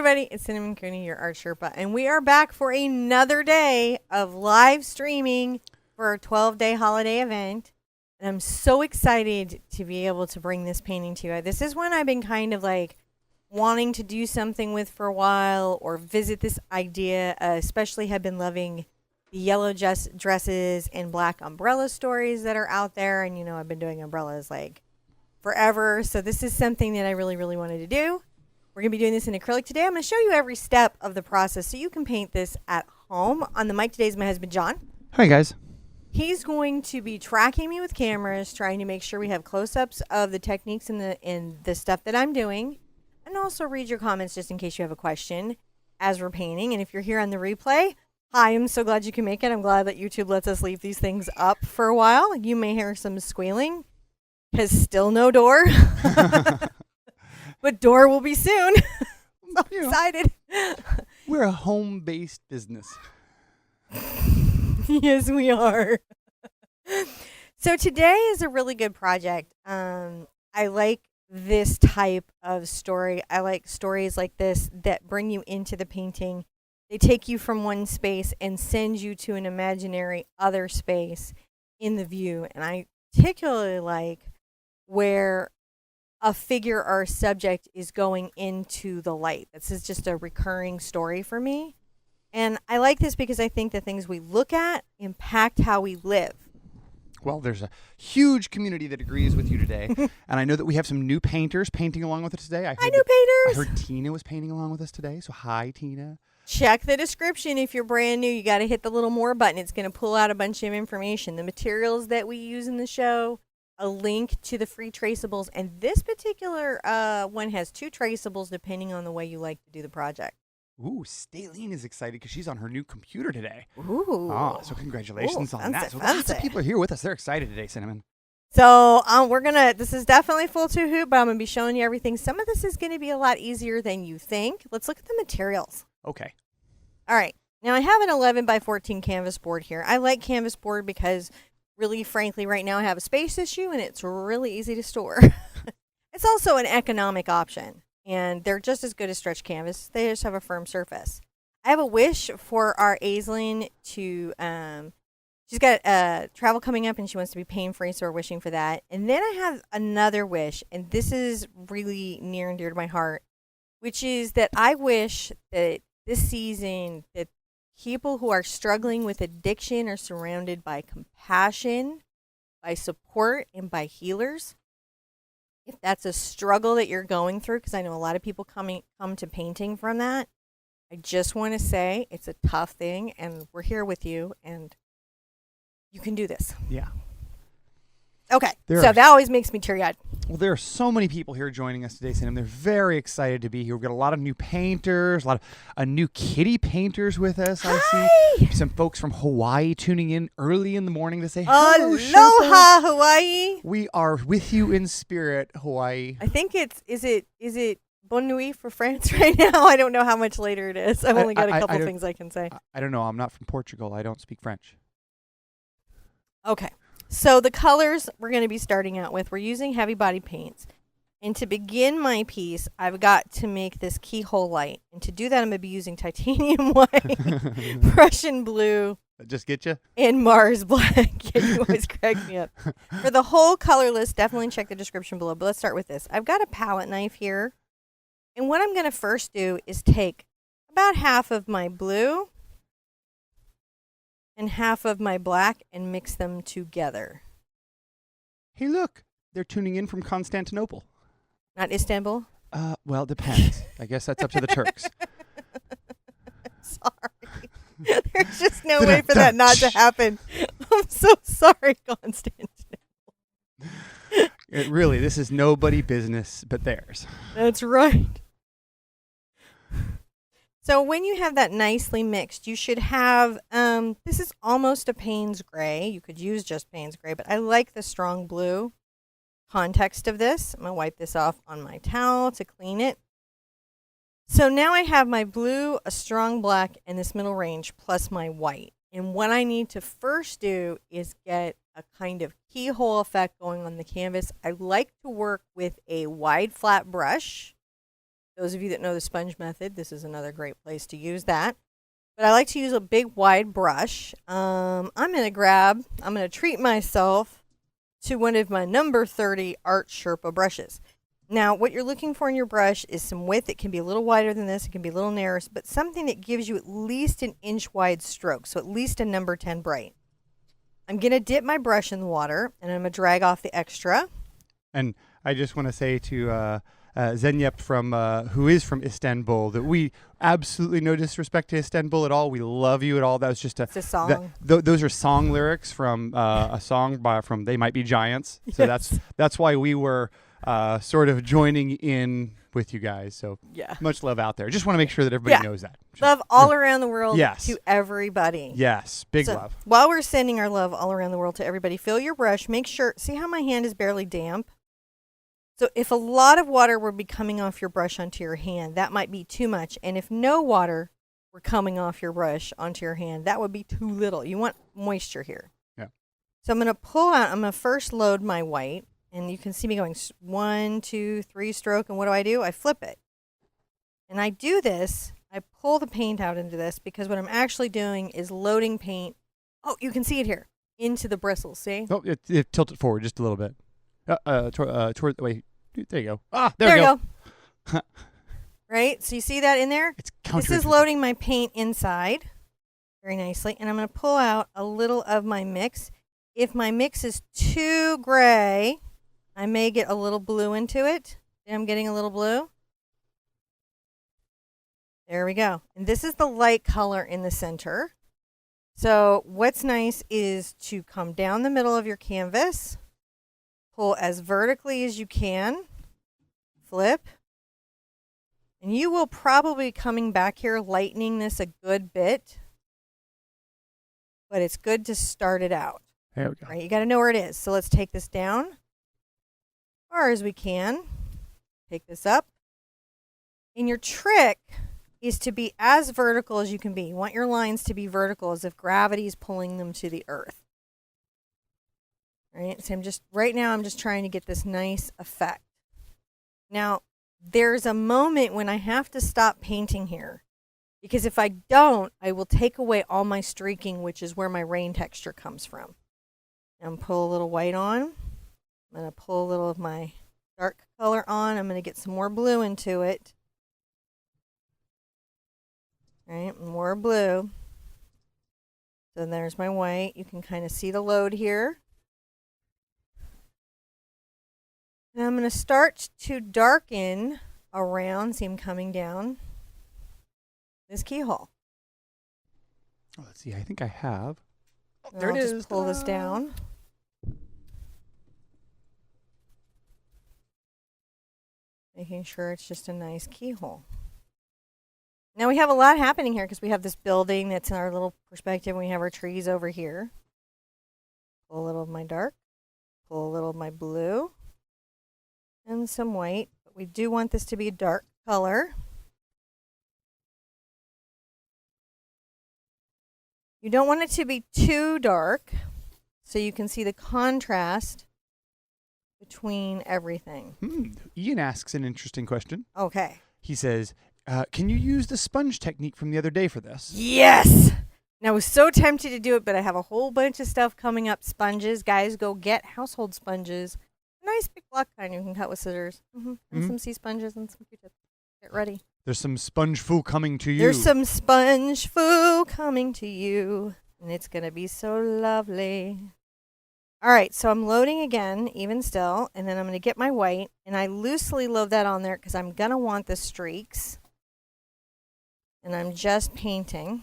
everybody, it's Cinnamon Cooney, your Art Sherpa, and we are back for another day of live streaming for our 12-day holiday event. And I'm so excited to be able to bring this painting to you. This is one I've been kind of like wanting to do something with for a while or visit this idea. Especially have been loving the yellow dresses and black umbrella stories that are out there. And, you know, I've been doing umbrellas like forever. So this is something that I really, really wanted to do. We're going to be doing this in acrylic today. I'm going to show you every step of the process so you can paint this at home. On the mic today is my husband, John. Hi, guys. He's going to be tracking me with cameras, trying to make sure we have close-ups of the techniques and the stuff that I'm doing, and also read your comments just in case you have a question as we're painting. And if you're here on the replay, hi, I'm so glad you can make it. I'm glad that YouTube lets us leave these things up for a while. You may hear some squealing because still no door. But door will be soon. I'm so excited. We're a home-based business. Yes, we are. So today is a really good project. I like this type of story. I like stories like this that bring you into the painting. They take you from one space and send you to an imaginary other space in the view. And I particularly like where a figure or a subject is going into the light. This is just a recurring story for me. And I like this because I think the things we look at impact how we live. Well, there's a huge community that agrees with you today. And I know that we have some new painters painting along with us today. Hi, new painters. I heard Tina was painting along with us today. So hi, Tina. Check the description. If you're brand new, you got to hit the little more button. It's going to pull out a bunch of information. The materials that we use in the show, a link to the free traceables. And this particular one has 2 traceables depending on the way you like to do the project. Ooh, Staline is excited because she's on her new computer today. Ooh. Oh, so congratulations on that. So fancy. lots of people are here with us. They're excited today, Cinnamon. So this is definitely full 2 hoop, but I'm going to be showing you everything. Some of this is going to be a lot easier than you think. Let's look at the materials. Okay. All right. Now I have an 11 by 14 canvas board here. I like canvas board because really, frankly, right now I have a space issue and it's really easy to store. It's also an economic option. And they're just as good as stretch canvas. They just have a firm surface. I have a wish for our Aislinn to, she's got travel coming up and she wants to be pain-free, so we're wishing for that. And then I have another wish, and this is really near and dear to my heart, which is that I wish that this season that people who are struggling with addiction are surrounded by compassion, by support, and by healers. If that's a struggle that you're going through, because I know a lot of people come to painting from that, I just want to say it's a tough thing, and we're here with you, and you can do this. Yeah. Okay, so that always makes me teary-eyed. Well, there are so many people here joining us today, Cinnamon. They're very excited to be here. We've got a lot of new painters, a lot of new kitty painters with us. Hi. I see some folks from Hawaii tuning in early in the morning to say hello, Aloha, Hawaii. We are with you in spirit, Hawaii. I think is it Bonne Nuit for France right now? I don't know how much later it is. I've only got a couple things I can say. I don't know. I'm not from Portugal. I don't speak French. Okay. So the colors we're going to be starting out with, we're using heavy body paints. And to begin my piece, I've got to make this keyhole light. And to do that, I'm going to be using titanium white, Prussian blue. Just get you? And Mars black. Yeah, you always crack me up. For the whole color list, definitely check the description below. But let's start with this. I've got a palette knife here. And what I'm going to first do is take about half of my blue and half of my black and mix them together. Hey, look. They're tuning in from Constantinople. Not Istanbul? Well, it depends. I guess that's up to the Turks. Sorry. There's just no way for that not to happen. I'm so sorry, Constantinople. Really, this is nobody business but theirs. That's right. So when you have that nicely mixed, you should have, this is almost a Payne's Gray. You could use just Payne's Gray, but I like the strong blue context of this. I'm going to wipe this off on my towel to clean it. So now I have my blue, a strong black, and this middle range, plus my white. And what I need to first do is get a kind of keyhole effect going on the canvas. I like to work with a wide flat brush. Those of you that know the sponge method, this is another great place to use that. But I like to use a big wide brush. I'm going to treat myself to one of my number 30 Art Sherpa brushes. Now, what you're looking for in your brush is some width. It can be a little wider than this. It can be a little narrower, but something that gives you at least an inch wide stroke. So at least a number 10 bright. I'm going to dip my brush in the water, and I'm going to drag off the extra. And I just want to say to Zeynep who is from Istanbul, that we absolutely no disrespect to Istanbul at all. We love you at all. That was just It's a song. Those are song lyrics from a song from They Might Be Giants. So Yes. that's why we were sort of joining in with you guys. So Yeah. much love out there. Just want to make sure that everybody knows that. Love all around the world Yes. to everybody. Yes, big So, love. while we're sending our love all around the world to everybody, fill your brush. Make sure, see how my hand is barely damp? So if a lot of water were be coming off your brush onto your hand, that might be too much. And if no water were coming off your brush onto your hand, that would be too little. You want moisture here. Yeah. So I'm going to pull out, I'm going to first load my white. And you can see me going 1, 2, 3 stroke. And what do? I flip it. And I do this. I pull the paint out into this because what I'm actually doing is loading paint. Oh, you can see it here. Into the bristles, see? Oh, it tilted forward just a little bit. Wait, there you go. Ah, there we go. Right? So you see that in there? It's This is loading my paint inside very nicely. And I'm going to pull out a little of my mix. If my mix is too gray, I may get a little blue into it. See, I'm getting a little blue. There we go. And this is the light color in the center. So what's nice is to come down the middle of your canvas, pull as vertically as you can, flip, and you will probably be coming back here, lightening this a good bit, but it's good to start it out. There we go. Right, you got to know where it is. So let's take this down as far as we can. Take this up. And your trick is to be as vertical as you can be. You want your lines to be vertical as if gravity is pulling them to the earth. Right? So right now I'm just trying to get this nice effect. Now, there's a moment when I have to stop painting here. Because if I don't, I will take away all my streaking, which is where my rain texture comes from. And pull a little white on. I'm going to pull a little of my dark color on. I'm going to get some more blue into it. All right, more blue. So there's my white. You can kind of see the load here. And I'm going to start to darken around, see I'm coming down this keyhole. Oh, let's see. I think I have. Oh, And there I'll it is. just pull this down. Making sure it's just a nice keyhole. Now we have a lot happening here because we have this building that's in our little perspective and we have our trees over here. Pull a little of my dark, pull a little of my blue, and some white. But we do want this to be a dark color. You don't want it to be too dark so you can see the contrast between everything. Ian asks an interesting question. Okay. He says, can you use the sponge technique from the other day for this? Yes! And I was so tempted to do it, but I have a whole bunch of stuff coming up. Sponges. Guys, go get household sponges. Nice big block kind you can cut with scissors. And some sea sponges and some Q-tips. Get ready. There's some sponge foo coming to you. There's some sponge foo coming to you. And it's going to be so lovely. All right, so I'm loading again, even still. And then I'm going to get my white. And I loosely load that on there because I'm going to want the streaks. And I'm just painting,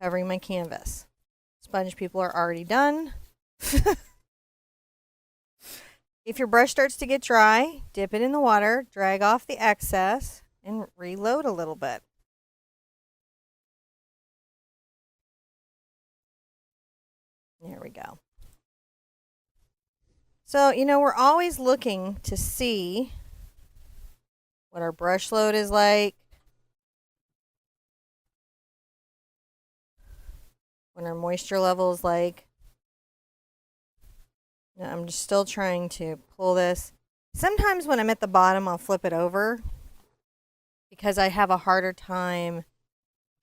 covering my canvas. Sponge people are already done. If your brush starts to get dry, dip it in the water, drag off the excess, and reload a little bit. There we go. So, we're always looking to see what our brush load is like, what our moisture level is like. I'm just still trying to pull this. Sometimes when I'm at the bottom, I'll flip it over because I have a harder time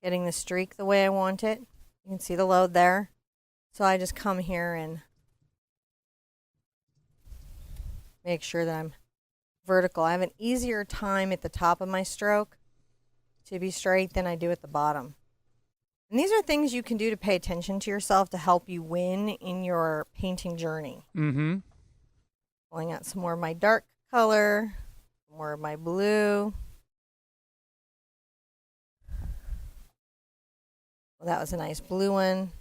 getting the streak the way I want it. You can see the load there. So I just come here and make sure that I'm vertical. I have an easier time at the top of my stroke to be straight than I do at the bottom. And these are things you can do to pay attention to yourself to help you win in your painting journey. Mm-hmm. Pulling out some more of my dark color, more of my blue. Well, that was a nice blue one.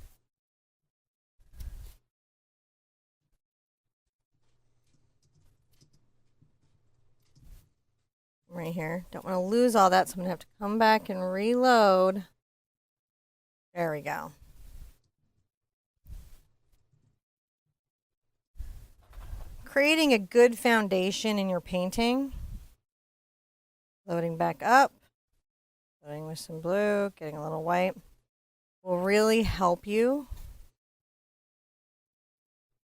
Right here. Don't want to lose all that, so I'm going to have to come back and reload. There we go. Creating a good foundation in your painting. Loading back up. Loading with some blue, getting a little white. Will really help you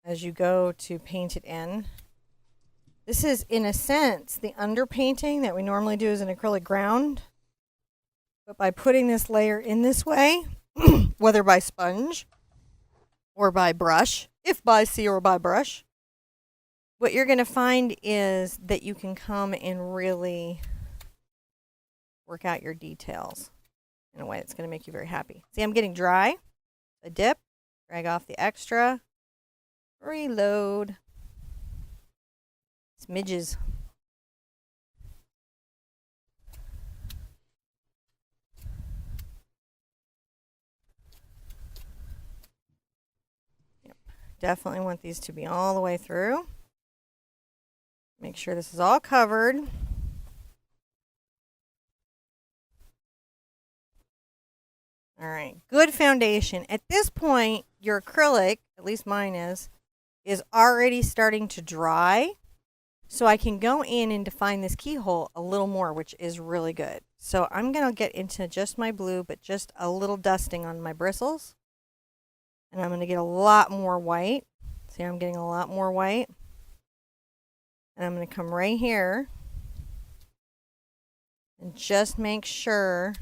as you go to paint it in. This is, in a sense, the underpainting that we normally do as an acrylic ground. But by putting this layer in this way, whether by sponge or by brush, if by sea or by brush, what you're going to find is that you can come and really work out your details in a way that's going to make you very happy. See, I'm getting dry. A dip, drag off the extra, reload. Smidges. Yep. Definitely want these to be all the way through. Make sure this is all covered. All right, good foundation. At this point, your acrylic, at least mine is already starting to dry. So I can go in and define this keyhole a little more, which is really good. So I'm going to get into just my blue, but just a little dusting on my bristles. And I'm going to get a lot more white. See, I'm getting a lot more white. And I'm going to come right here and just make sure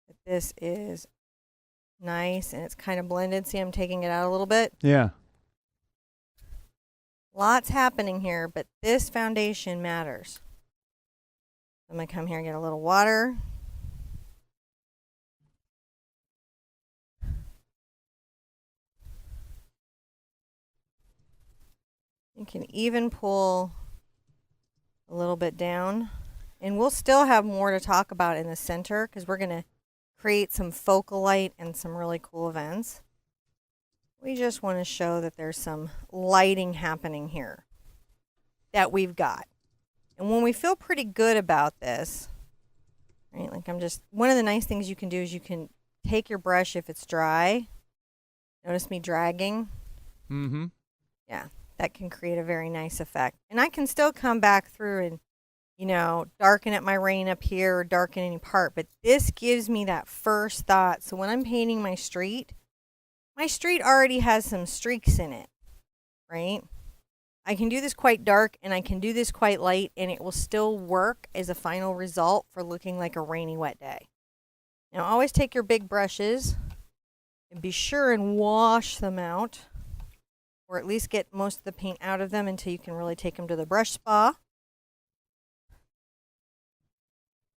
that this is nice and it's kind of blended. See, I'm taking it out a little bit. Yeah. Lots happening here, but this foundation matters. I'm going to come here and get a little water. You can even pull a little bit down. And we'll still have more to talk about in the center because we're going to create some focal light and some really cool events. We just want to show that there's some lighting happening here that we've got. And when we feel pretty good about this, right, like one of the nice things you can do is you can take your brush if it's dry. Notice me dragging? Mm-hmm. Yeah, that can create a very nice effect. And I can still come back through and, you know, darken at my rain up here or darken any part. But this gives me that first thought. So when I'm painting my street already has some streaks in it, right? I can do this quite dark and I can do this quite light and it will still work as a final result for looking like a rainy, wet day. Now, always take your big brushes and be sure and wash them out, or at least get most of the paint out of them until you can really take them to the brush spa.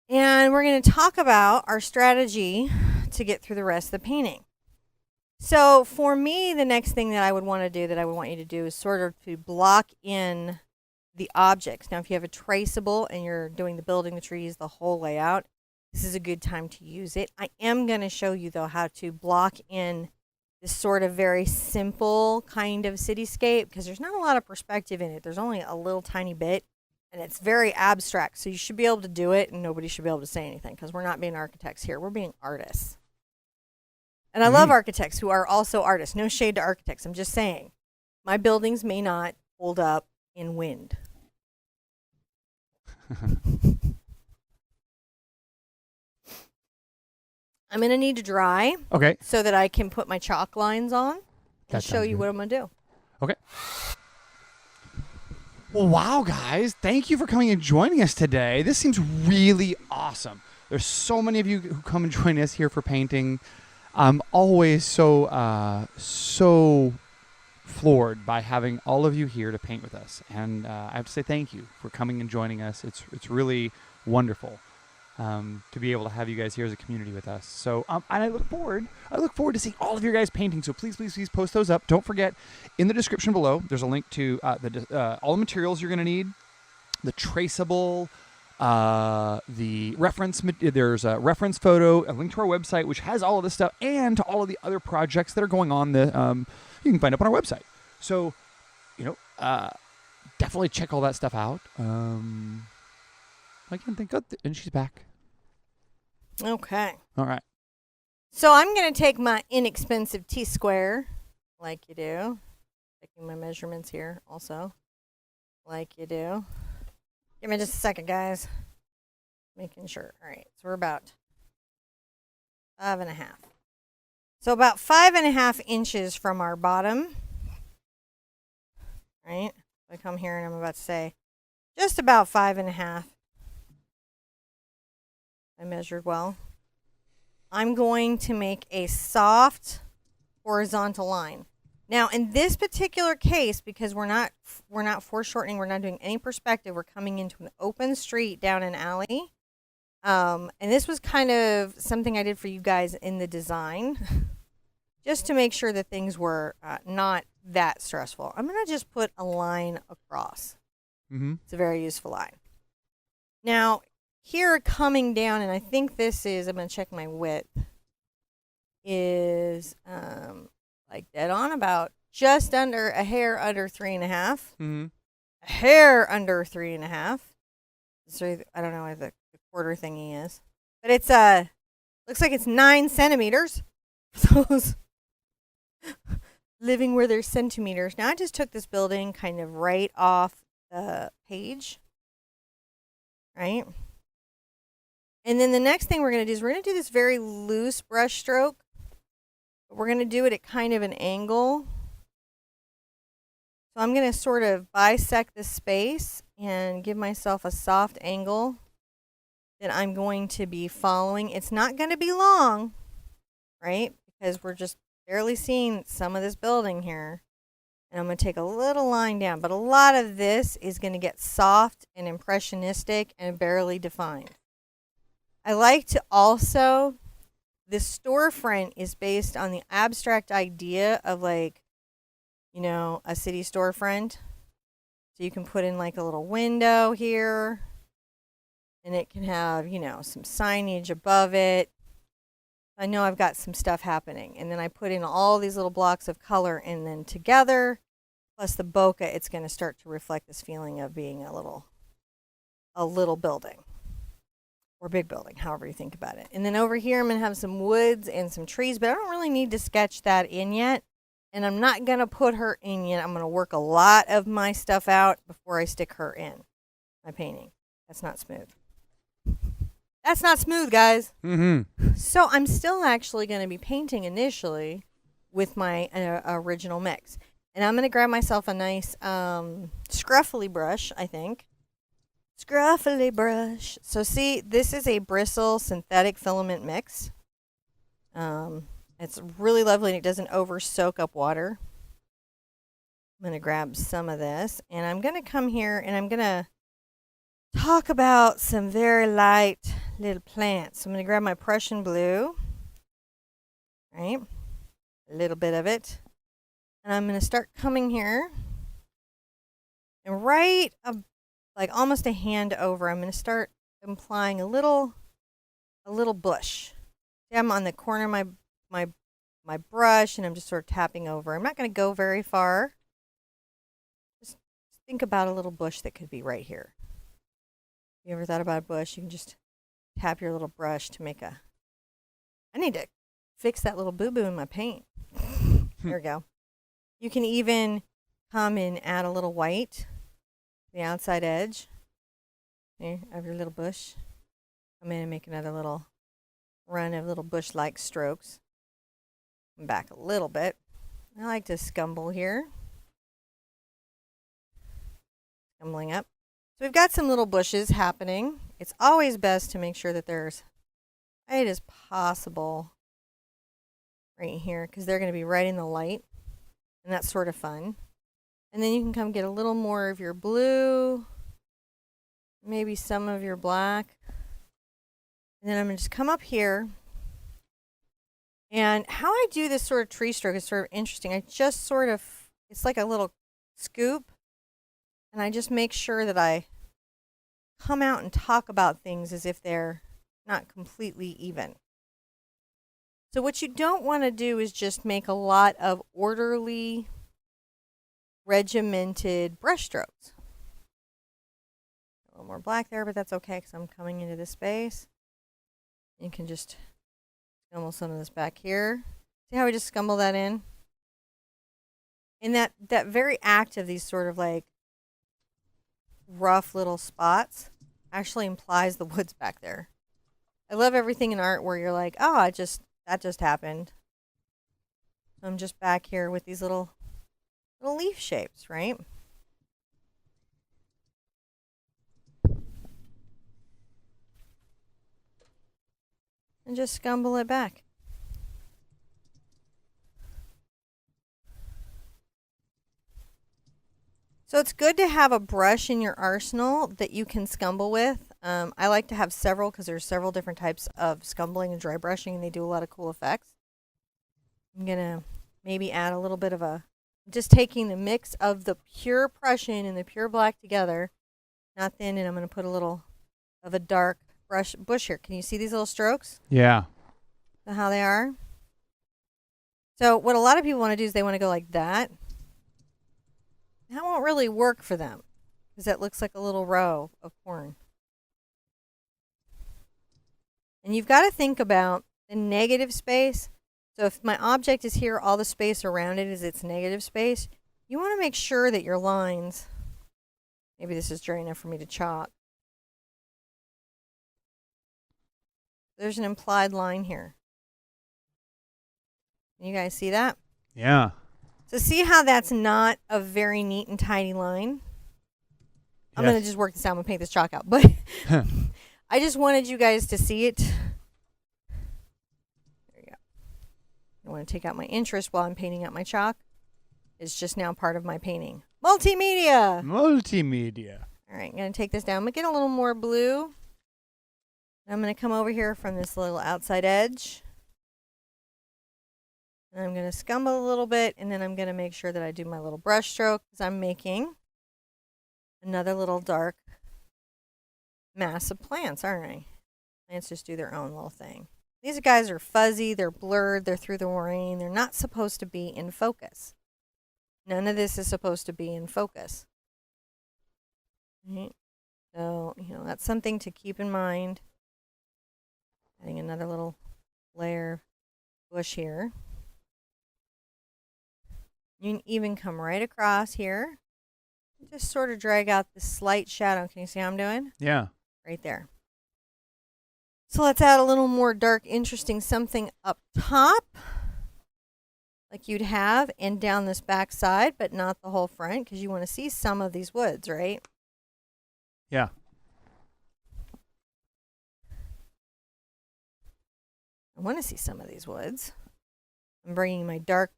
And we're going to talk about our strategy to get through the rest of the painting. So for me, the next thing that I would want to do, that I would want you to do, is sort of to block in the objects. Now, if you have a traceable and you're doing the building, the trees, the whole layout, this is a good time to use it. I am going to show you, though, how to block in this sort of very simple kind of cityscape, because there's not a lot of perspective in it. There's only a little tiny bit, and it's very abstract. So you should be able to do it, and nobody should be able to say anything, because we're not being architects here. We're being artists. And I love architects who are also artists. No shade to architects. I'm just saying, my buildings may not hold up in wind. I'm going to need to dry. Okay. So that I can put my chalk lines on and show you what I'm going to do. Okay. Well, wow, guys. Thank you for coming and joining us today. This seems really awesome. There's so many of you who come and join us here for painting. I'm always so floored by having all of you here to paint with us. And I have to say thank you for coming and joining us. It's really wonderful to be able to have you guys here as a community with us. So and I look forward to seeing all of your guys painting. So please post those up. Don't forget, in the description below, there's a link to all the materials you're going to need, the Traceable, the reference. There's a reference photo, a link to our website, which has all of this stuff, and to all of the other projects that are going on that you can find up on our website. So, definitely check all that stuff out. I can think of, and she's back. Okay. All right. So I'm going to take my inexpensive T-square, like you do. Taking my measurements here also, like you do. Give me just a second, guys. Making sure. All right. So we're about 5.5. So about 5.5 inches from our bottom. Right? I come here and I'm about to say just about 5.5. I measured well. I'm going to make a soft horizontal line. Now, in this particular case, because we're not foreshortening, we're not doing any perspective, we're coming into an open street down an alley. And this was kind of something I did for you guys in the design, just to make sure that things were not that stressful. I'm going to just put a line across. Mm-hmm. It's a very useful line. Now, here coming down, and I think this is, I'm going to check my width, is like dead on about just under a hair under 3.5. Mm-hmm. A hair under 3.5. So I don't know what the quarter thingy is, but it's looks like it's 9 centimeters. Those living where there's centimeters. Now I just took this building kind of right off the page, right? And then the next thing we're going to do is we're going to do this very loose brush stroke. But we're going to do it at kind of an angle. So I'm going to sort of bisect the space and give myself a soft angle that I'm going to be following. It's not going to be long, right? Because we're just barely seeing some of this building here. And I'm going to take a little line down. But a lot of this is going to get soft and impressionistic and barely defined. I like to also, the storefront is based on the abstract idea of like, a city storefront. So you can put in like a little window here and it can have, some signage above it. I know I've got some stuff happening. And then I put in all these little blocks of color and then together, plus the bokeh, it's going to start to reflect this feeling of being a little building. Or big building, however you think about it. And then over here, I'm going to have some woods and some trees, but I don't really need to sketch that in yet. And I'm not going to put her in yet. I'm going to work a lot of my stuff out before I stick her in my painting. That's not smooth. That's not smooth, guys. Mm-hmm. So I'm still actually going to be painting initially with my original mix. And I'm going to grab myself a nice scruffly brush, I think. Scruffly brush. So see, this is a bristle synthetic filament mix. It's really lovely and it doesn't over soak up water. I'm going to grab some of this and I'm going to come here and I'm going to talk about some very light little plants. So I'm going to grab my Prussian blue, right? A little bit of it. And I'm going to start coming here and right like almost a hand over, I'm going to start implying a little bush. See, I'm on the corner of my brush, and I'm just sort of tapping over. I'm not going to go very far. Just think about a little bush that could be right here. You ever thought about a bush? You can just tap your little brush to make a... I need to fix that little boo-boo in my paint. There we go. You can even come and add a little white. The outside edge here of your little bush. Come in and make another little run of little bush-like strokes. Come back a little bit. I like to scumble here. scumbling up. So we've got some little bushes happening. It's always best to make sure that there's light as possible right here because they're going to be right in the light. And that's sort of fun. And then you can come get a little more of your blue, maybe some of your black. And then I'm going to just come up here. And how I do this sort of tree stroke is sort of interesting. I just sort of, it's like a little scoop. And I just make sure that I come out and talk about things as if they're not completely even. So what you don't want to do is just make a lot of orderly, regimented brush strokes. A little more black there, but that's okay because I'm coming into this space. You can just scumble some of this back here. See how we just scumble that in? And that very act of these sort of like rough little spots actually implies the woods back there. I love everything in art where you're like, oh, that just happened. So I'm just back here with these little leaf shapes, right? And just scumble it back. So it's good to have a brush in your arsenal that you can scumble with. I like to have several because there's several different types of scumbling and dry brushing, and they do a lot of cool effects. I'm going to maybe add a little bit of just taking the mix of the pure Prussian and the pure black together, not thin, and I'm going to put a little of a dark bush here. Can you see these little strokes? Yeah. How they are? So what a lot of people want to do is they want to go like that. That won't really work for them because that looks like a little row of corn. And you've got to think about the negative space. So if my object is here, all the space around it is its negative space. You want to make sure that your lines, maybe this is dry enough for me to chalk. There's an implied line here. You guys see that? Yeah. So see how that's not a very neat and tidy line? I'm going to just work this out. I'm going to paint this chalk out. But I just wanted you guys to see it. There you go. I want to take out my interest while I'm painting out my chalk. It's just now part of my painting. Multimedia! Multimedia. All right, I'm going to take this down. I'm going to get a little more blue. I'm going to come over here from this little outside edge. And I'm going to scumble a little bit, and then I'm going to make sure that I do my little brush stroke because I'm making another little dark mass of plants, aren't I? Plants just do their own little thing. These guys are fuzzy, they're blurred, they're through the rain. They're not supposed to be in focus. None of this is supposed to be in focus. Right? So, that's something to keep in mind. Adding another little layer of bush here. You can even come right across here. Just sort of drag out the slight shadow. Can you see how I'm doing? Yeah. Right there. So let's add a little more dark, interesting something up top. Like you'd have, and down this back side, but not the whole front, because you want to see some of these woods, right? Yeah. I want to see some of these woods. I'm bringing my dark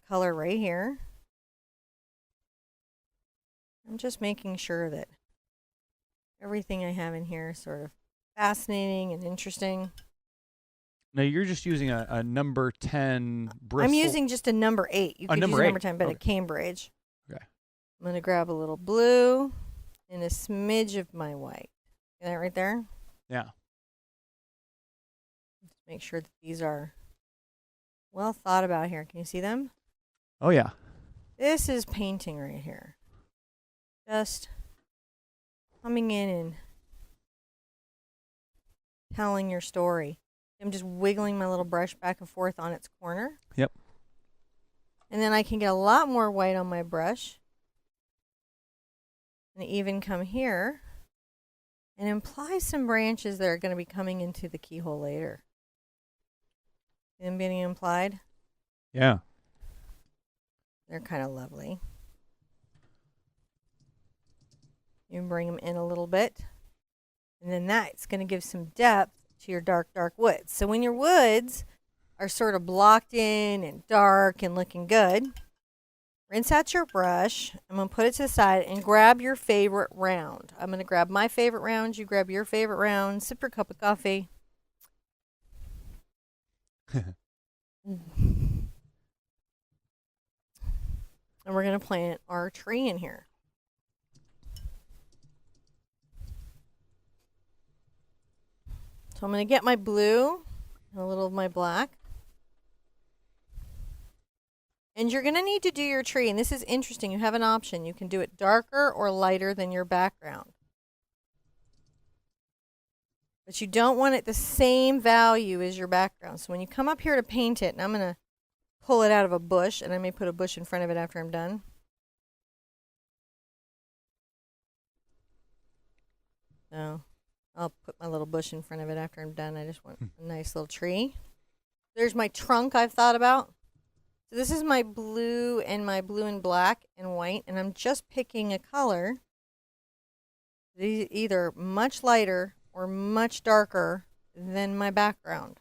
color right here. I'm just making sure that everything I have in here is sort of fascinating and interesting. Now you're just using a number 10 bristle. I'm using just a number 8. You could use a number 10, but okay. a Cambridge. Okay. I'm going to grab a little blue and a smidge of my white. See that right there? Yeah. Just make sure that these are well thought about here. Can you see them? Oh, yeah. This is painting right here. Just coming in and telling your story. I'm just wiggling my little brush back and forth on its corner. Yep. And then I can get a lot more white on my brush. And even come here and imply some branches that are going to be coming into the keyhole later. See them being implied? Yeah. They're kind of lovely. You can bring them in a little bit. And then that's going to give some depth to your dark, dark woods. So when your woods are sort of blocked in and dark and looking good, rinse out your brush. I'm going to put it to the side and grab your favorite round. I'm going to grab my favorite round. You grab your favorite round. Sip your cup of coffee. And we're going to plant our tree in here. So I'm going to get my blue and a little of my black. And you're going to need to do your tree. And this is interesting. You have an option. You can do it darker or lighter than your background. But you don't want it the same value as your background. So when you come up here to paint it, and I'm going to pull it out of a bush, and I may put a bush in front of it after I'm done. So I'll put my little bush in front of it after I'm done. I just want a nice little tree. There's my trunk I've thought about. So this is my blue and black and white, and I'm just picking a color either much lighter or much darker than my background.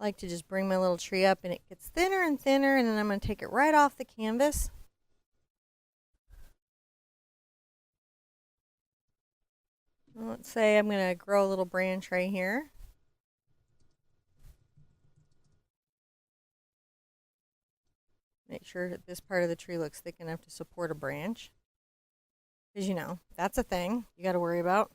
I like to just bring my little tree up and it gets thinner and thinner, and then I'm going to take it right off the canvas. Let's say I'm going to grow a little branch right here. Make sure that this part of the tree looks thick enough to support a branch. Because, you know, that's a thing you got to worry about.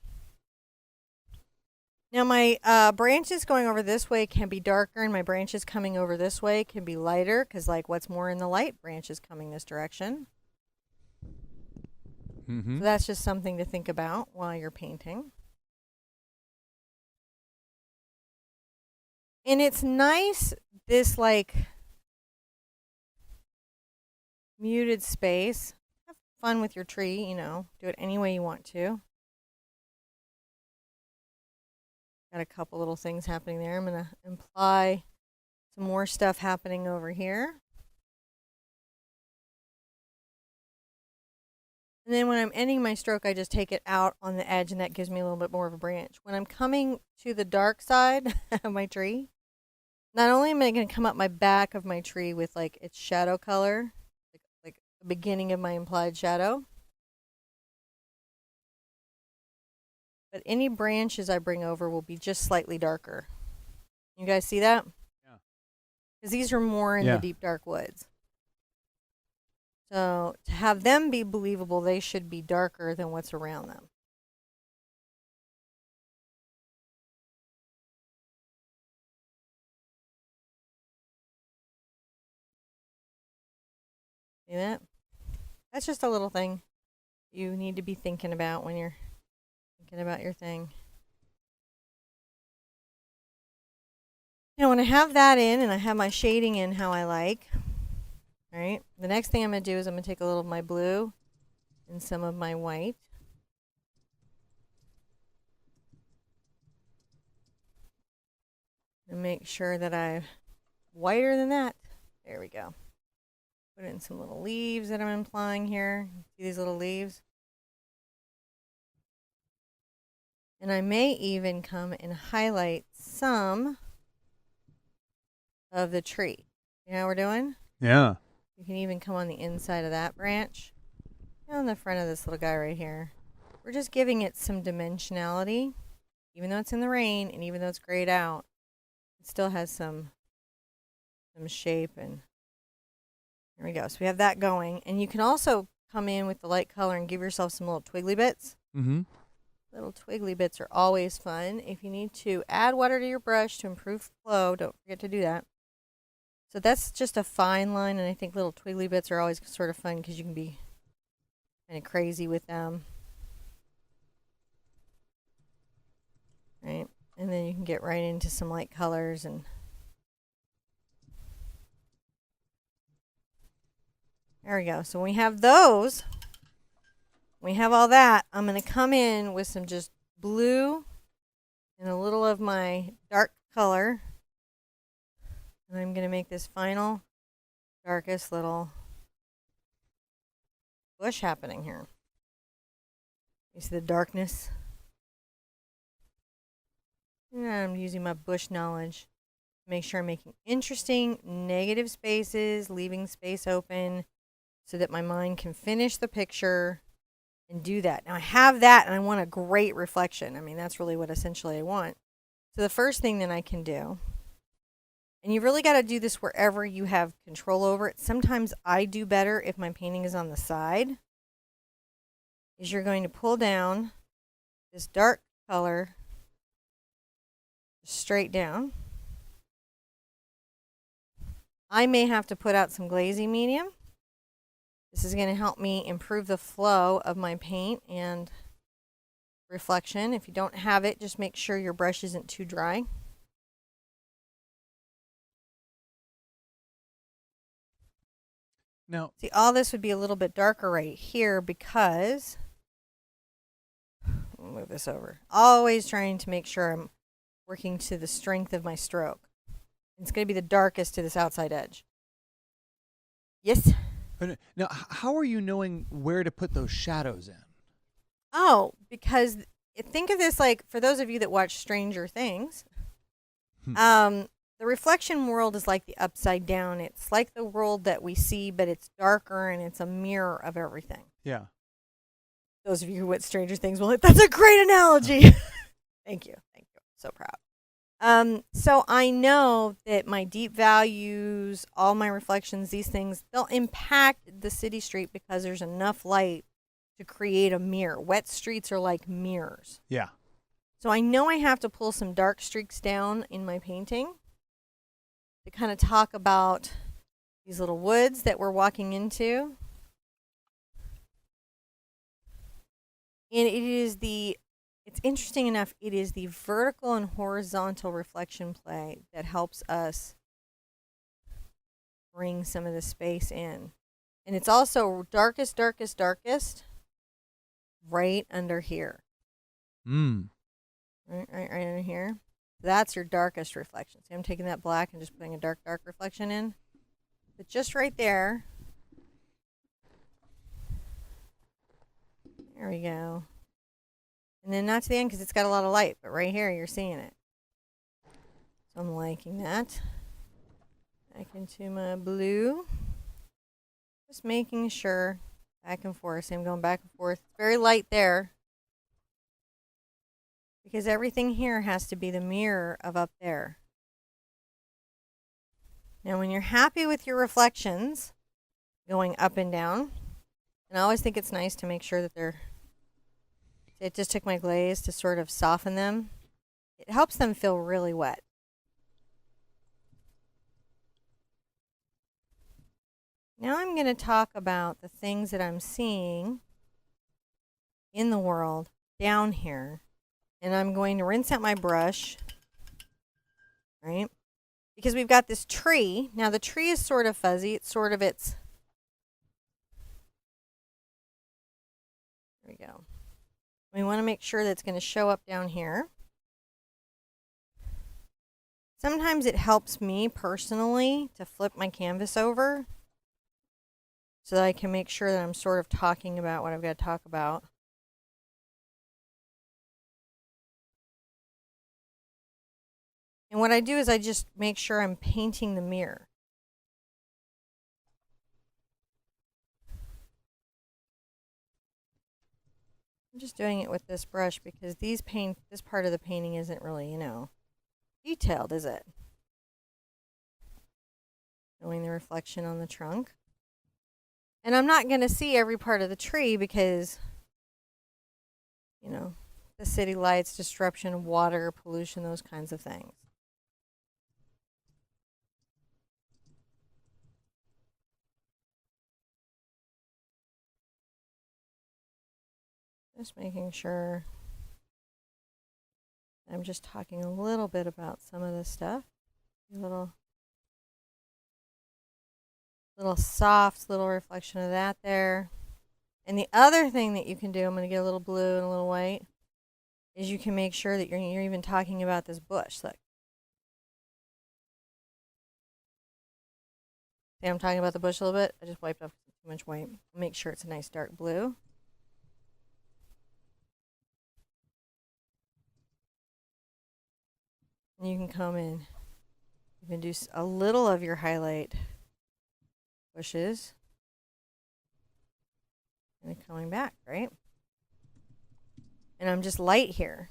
Now my branches going over this way can be darker, and my branches coming over this way can be lighter, because like what's more in the light branches coming this direction. Mm-hmm. So that's just something to think about while you're painting. And it's nice, this like muted space. Have fun with your tree, you know, do it any way you want to. Got a couple little things happening there. I'm going to imply some more stuff happening over here. And then when I'm ending my stroke, I just take it out on the edge, and that gives me a little bit more of a branch. When I'm coming to the dark side of my tree, not only am I going to come up my back of my tree with like its shadow color, like the beginning of my implied shadow, but any branches I bring over will be just slightly darker. You guys see that? Yeah. Because these are more in the deep dark woods. So to have them be believable, they should be darker than what's around them. See that? That's just a little thing you need to be thinking about when you're thinking about your thing. Now when I have that in and I have my shading in how I like, all right, the next thing I'm going to do is I'm going to take a little of my blue and some of my white. And make sure that I'm whiter than that. There we go. Put in some little leaves that I'm implying here. See these little leaves? And I may even come and highlight some of the tree. You know what we're doing? Yeah. You can even come on the inside of that branch. And on the front of this little guy right here. We're just giving it some dimensionality. Even though it's in the rain and even though it's grayed out, it still has some shape. And there we go. So we have that going. And you can also come in with the light color and give yourself some little twiggly bits. Mm-hmm. Little twiggly bits are always fun. If you need to add water to your brush to improve flow, don't forget to do that. So that's just a fine line, and I think little twiggly bits are always sort of fun because you can be kind of crazy with them. Right? And then you can get right into some light colors. And there we go. So when we have those, when we have all that, I'm going to come in with some just blue and a little of my dark color. And I'm going to make this final darkest little bush happening here. You see the darkness? And I'm using my bush knowledge to make sure I'm making interesting negative spaces, leaving space open so that my mind can finish the picture and do that. Now I have that and I want a great reflection. I mean, that's really what essentially I want. So the first thing that I can do, and you really got to do this wherever you have control over it. Sometimes I do better if my painting is on the side, is you're going to pull down this dark color straight down. I may have to put out some glazing medium. This is going to help me improve the flow of my paint and reflection. If you don't have it, just make sure your brush isn't too dry. Now, see, all this would be a little bit darker right here because, I'll move this over. Always trying to make sure I'm working to the strength of my stroke. It's going to be the darkest to this outside edge. Yes? now, how are you knowing where to put those shadows in? Oh, because think of this like, for those of you that watch Stranger Things, the reflection world is like the upside down. It's like the world that we see, but it's darker and it's a mirror of everything. Yeah. Those of you who watch Stranger Things will, that's a great analogy. Thank you. Thank you. So proud. So I know that my deep values, all my reflections, these things, they'll impact the city street because there's enough light to create a mirror. Wet streets are like mirrors. Yeah. So I know I have to pull some dark streaks down in my painting to kind of talk about these little woods that we're walking into. And it's interesting enough, it is the vertical and horizontal reflection play that helps us bring some of the space in. And it's also darkest right under here. Right under here. That's your darkest reflection. See, I'm taking that black and just putting a dark reflection in. But just right there. There we go. And then not to the end because it's got a lot of light, but right here you're seeing it. So I'm liking that. Back into my blue. Just making sure, back and forth. See, I'm going back and forth. It's very light there. Because everything here has to be the mirror of up there. Now when you're happy with your reflections, going up and down, and I always think it's nice to make sure that it just took my glaze to sort of soften them. It helps them feel really wet. Now I'm going to talk about the things that I'm seeing in the world down here. And I'm going to rinse out my brush, right? Because we've got this tree. Now the tree is sort of fuzzy. It's sort of there we go. We want to make sure that it's going to show up down here. Sometimes it helps me personally to flip my canvas over so that I can make sure that I'm sort of talking about what I've got to talk about. And what I do is I just make sure I'm painting the mirror. I'm just doing it with this brush because this part of the painting isn't really, detailed, is it? Showing the reflection on the trunk. And I'm not going to see every part of the tree because, the city lights, disruption of water, pollution, those kinds of things. Just making sure I'm just talking a little bit about some of this stuff. Little soft little reflection of that there. And the other thing that you can do, I'm going to get a little blue and a little white, is you can make sure that you're even talking about this bush. Look, See, I'm talking about the bush a little bit. I just wiped off too much white. Make sure it's a nice dark blue. And you can come in. You can do a little of your highlight bushes. And coming back, right? And I'm just light here.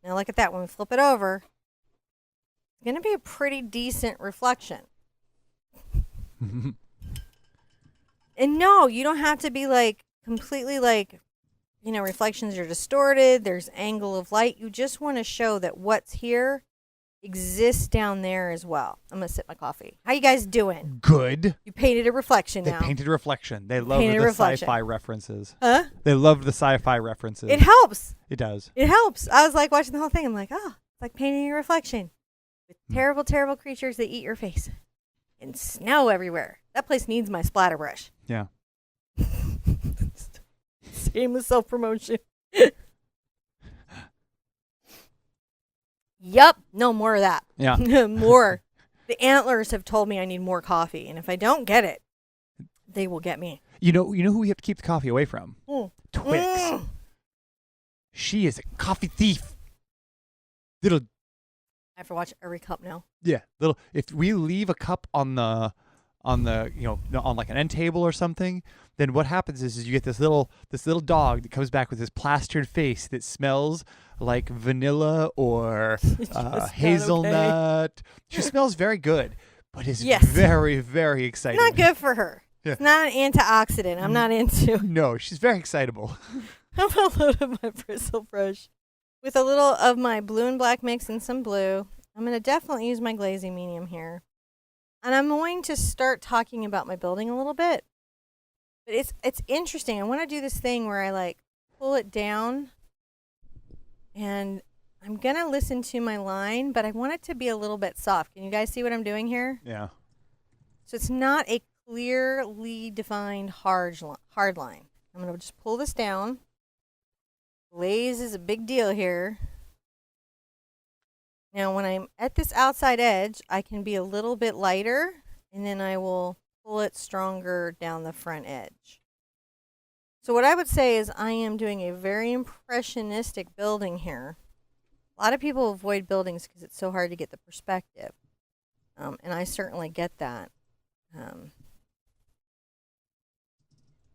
Now look at that. When we flip it over, it's going to be a pretty decent reflection. And no, you don't have to be like completely like, you know, reflections are distorted. There's angle of light. You just want to show that what's here exists down there as well. I'm going to sip my coffee. How you guys doing? Good. You painted a reflection now. They painted a reflection. They love the sci-fi references. Huh? They love the sci-fi references. It helps. It does. It helps. I was like watching the whole thing. I'm like, oh, it's like painting a reflection with terrible, terrible creatures that eat your face and snow everywhere. That place needs my splatter brush. Yeah. Shameless self-promotion. Yup. No more of that. Yeah. More. The antlers have told me I need more coffee, and if I don't get it, they will get me. You know who we have to keep the coffee away from? Twix. She is a coffee thief. Little. I have to watch every cup now. Yeah. Little. If we leave a cup on the on like an end table or something, then what happens is you get this little dog that comes back with this plastered face that smells like vanilla or hazelnut. Okay. She smells very good, but is very, very exciting. Not good for her. Yeah. It's not an antioxidant. I'm not into. No, she's very excitable. I'm going to load up my bristle brush with a little of my blue and black mix and some blue. I'm going to definitely use my glazing medium here. And I'm going to start talking about my building a little bit. But it's interesting. I want to do this thing where I like pull it down and I'm going to listen to my line, but I want it to be a little bit soft. Can you guys see what I'm doing here? Yeah. So it's not a clearly defined hard line. I'm going to just pull this down. Glaze is a big deal here. Now, when I'm at this outside edge, I can be a little bit lighter, and then I will pull it stronger down the front edge. So what I would say is I am doing a very impressionistic building here. A lot of people avoid buildings because it's so hard to get the perspective, and I certainly get that.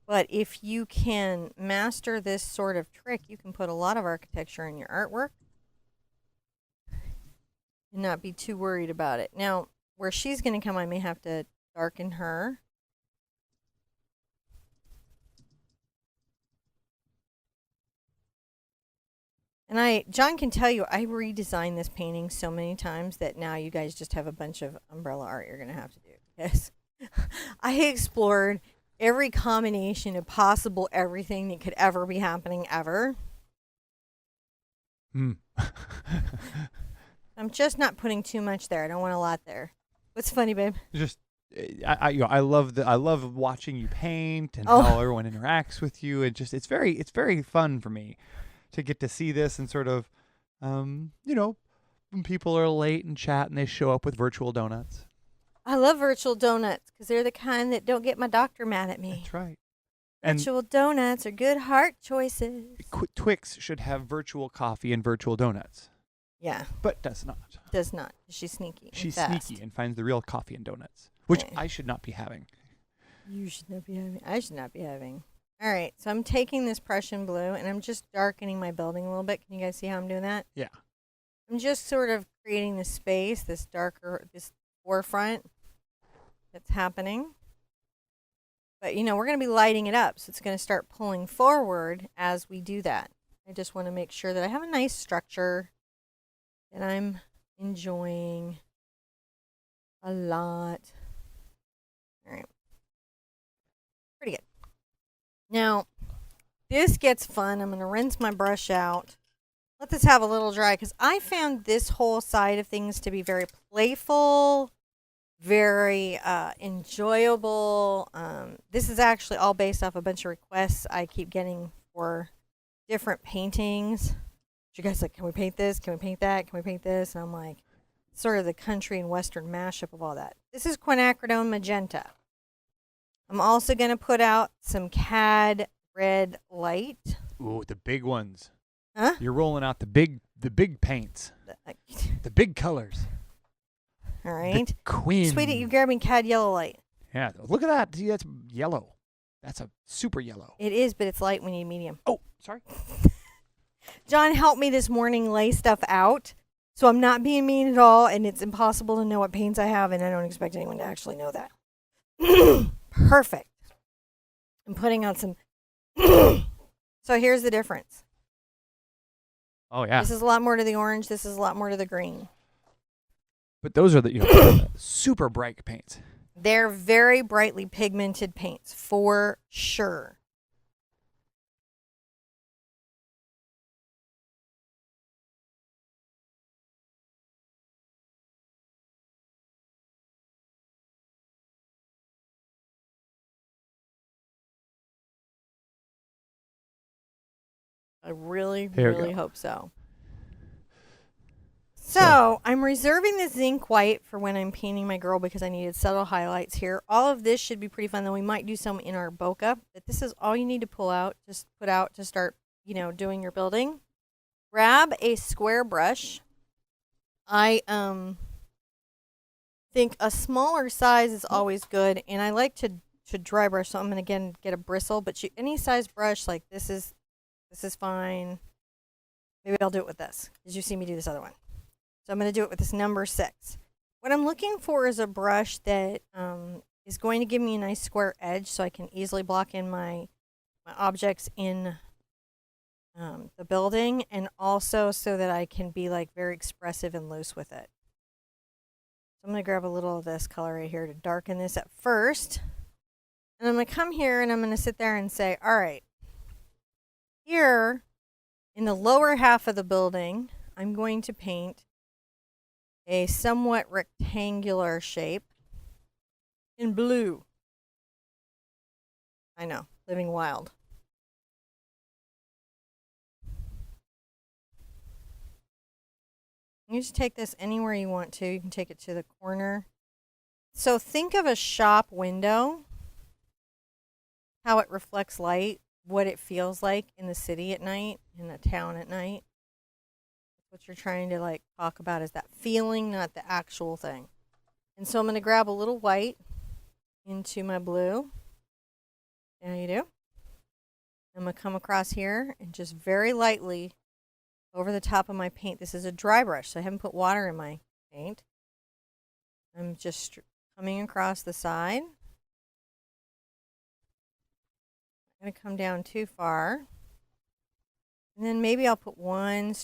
But if you can master this sort of trick, you can put a lot of architecture in your artwork and not be too worried about it. Now, where she's going to come, I may have to darken her. And John can tell you, I redesigned this painting so many times that now you guys just have a bunch of umbrella art you're going to have to do. Yes. I explored every combination of possible everything that could ever be happening ever. I'm just not putting too much there. I don't want a lot there. What's funny, babe? Just I love watching you paint and how everyone interacts with you. And just it's very fun for me to get to see this and sort of when people are late and chat and they show up with virtual donuts. I love virtual donuts because they're the kind that don't get my doctor mad at me. That's right. Virtual donuts are good heart choices. Twix should have virtual coffee and virtual donuts. Yeah. But does not. Does not. She's sneaky. She's sneaky and finds the real coffee and donuts, which I should not be having. You should not be having. I should not be having. All right. So I'm taking this Prussian blue and I'm just darkening my building a little bit. Can you guys see how I'm doing that? Yeah. I'm just sort of creating this space, this darker, this forefront that's happening. But, we're going to be lighting it up. So it's going to start pulling forward as we do that. I just want to make sure that I have a nice structure that I'm enjoying a lot. All right. Pretty good. Now, this gets fun. I'm going to rinse my brush out. Let this have a little dry because I found this whole side of things to be very playful, very enjoyable. This is actually all based off a bunch of requests I keep getting for different paintings. You guys like, can we paint this? Can we paint that? Can we paint this? And I'm like, sort of the country and western mashup of all that. This is quinacridone magenta. I'm also going to put out some cad red light. Ooh, the big ones. Huh? You're rolling out the big paints. The big colors. All right. The queen. Sweetie, you grabbed me cad yellow light. Yeah, look at that. See, that's yellow. That's a super yellow. It is, but it's light when you need medium. Oh, sorry. John helped me this morning lay stuff out, so I'm not being mean at all, and it's impossible to know what paints I have, and I don't expect anyone to actually know that. Perfect. I'm putting out some. So here's the difference. Oh, yeah. This is a lot more to the orange. This is a lot more to the green. But those are the super bright paints. They're very brightly pigmented paints, for sure. I really, really hope so. So I'm reserving the zinc white for when I'm painting my girl because I needed subtle highlights here. All of this should be pretty fun, though we might do some in our bokeh. But this is all you need to pull out, just put out to start, doing your building. Grab a square brush. I think a smaller size is always good, and I like to dry brush, so I'm going to again get a bristle. But any size brush like this is fine. Maybe I'll do it with this because you see me do this other one. So I'm going to do it with this number 6. What I'm looking for is a brush that is going to give me a nice square edge so I can easily block in my objects in the building, and also so that I can be like very expressive and loose with it. So I'm going to grab a little of this color right here to darken this at first. And I'm going to come here and I'm going to sit there and say, all right, here in the lower half of the building, I'm going to paint a somewhat rectangular shape in blue. I know, living wild. You just take this anywhere you want to. You can take it to the corner. So think of a shop window, how it reflects light, what it feels like in the city at night, in the town at night. What you're trying to talk about is that feeling, not the actual thing. And so I'm going to grab a little white into my blue. There you do. I'm going to come across here and just very lightly over the top of my paint. This is a dry brush, so I haven't put water in my paint. I'm just coming across the side. I'm going to come down too far. And then maybe I'll put one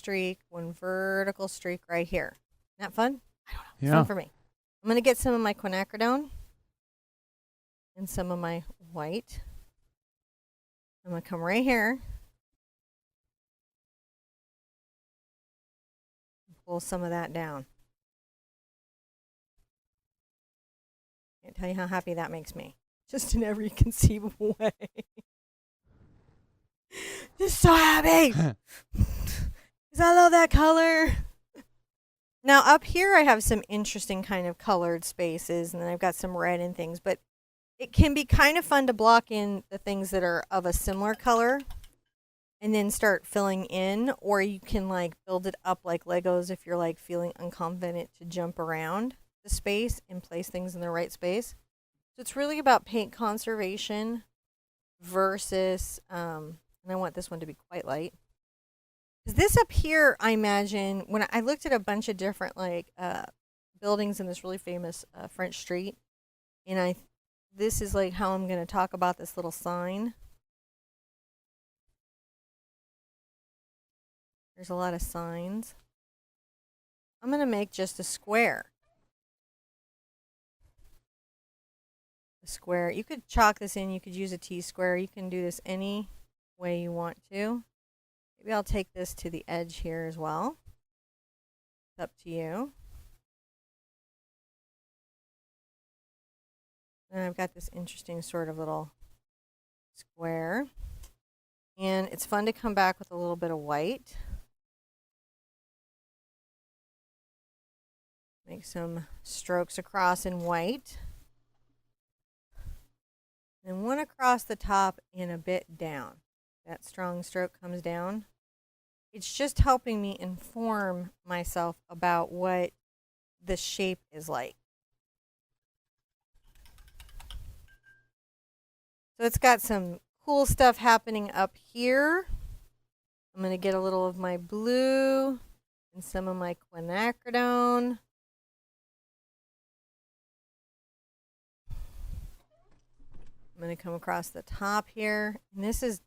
vertical streak right here. Isn't that fun? I don't know. It's fun for me. I'm going to get some of my quinacridone and some of my white. I'm going to come right here. And pull some of that down. Can't tell you how happy that makes me. Just in every conceivable way. Just so happy because I love that color. Now up here I have some interesting kind of colored spaces, and then I've got some red and things, but it can be kind of fun to block in the things that are of a similar color and then start filling in, or you can build it up like Legos if you're feeling unconfident to jump around the space and place things in the right space. So it's really about paint conservation versus and I want this one to be quite light. Because this up here, I imagine, when I looked at a bunch of different buildings in this really famous French street, and this is how I'm going to talk about this little sign. There's a lot of signs. I'm going to make just a square. A square. You could chalk this in. You could use a T-square. You can do this any way you want to. Maybe I'll take this to the edge here as well. It's up to you. And I've got this interesting sort of little square. And it's fun to come back with a little bit of white. Make some strokes across in white. And one across the top and a bit down. That strong stroke comes down. It's just helping me inform myself about what the shape is like. So it's got some cool stuff happening up here. I'm going to get a little of my blue and some of my quinacridone. I'm going to come across the top here. And this is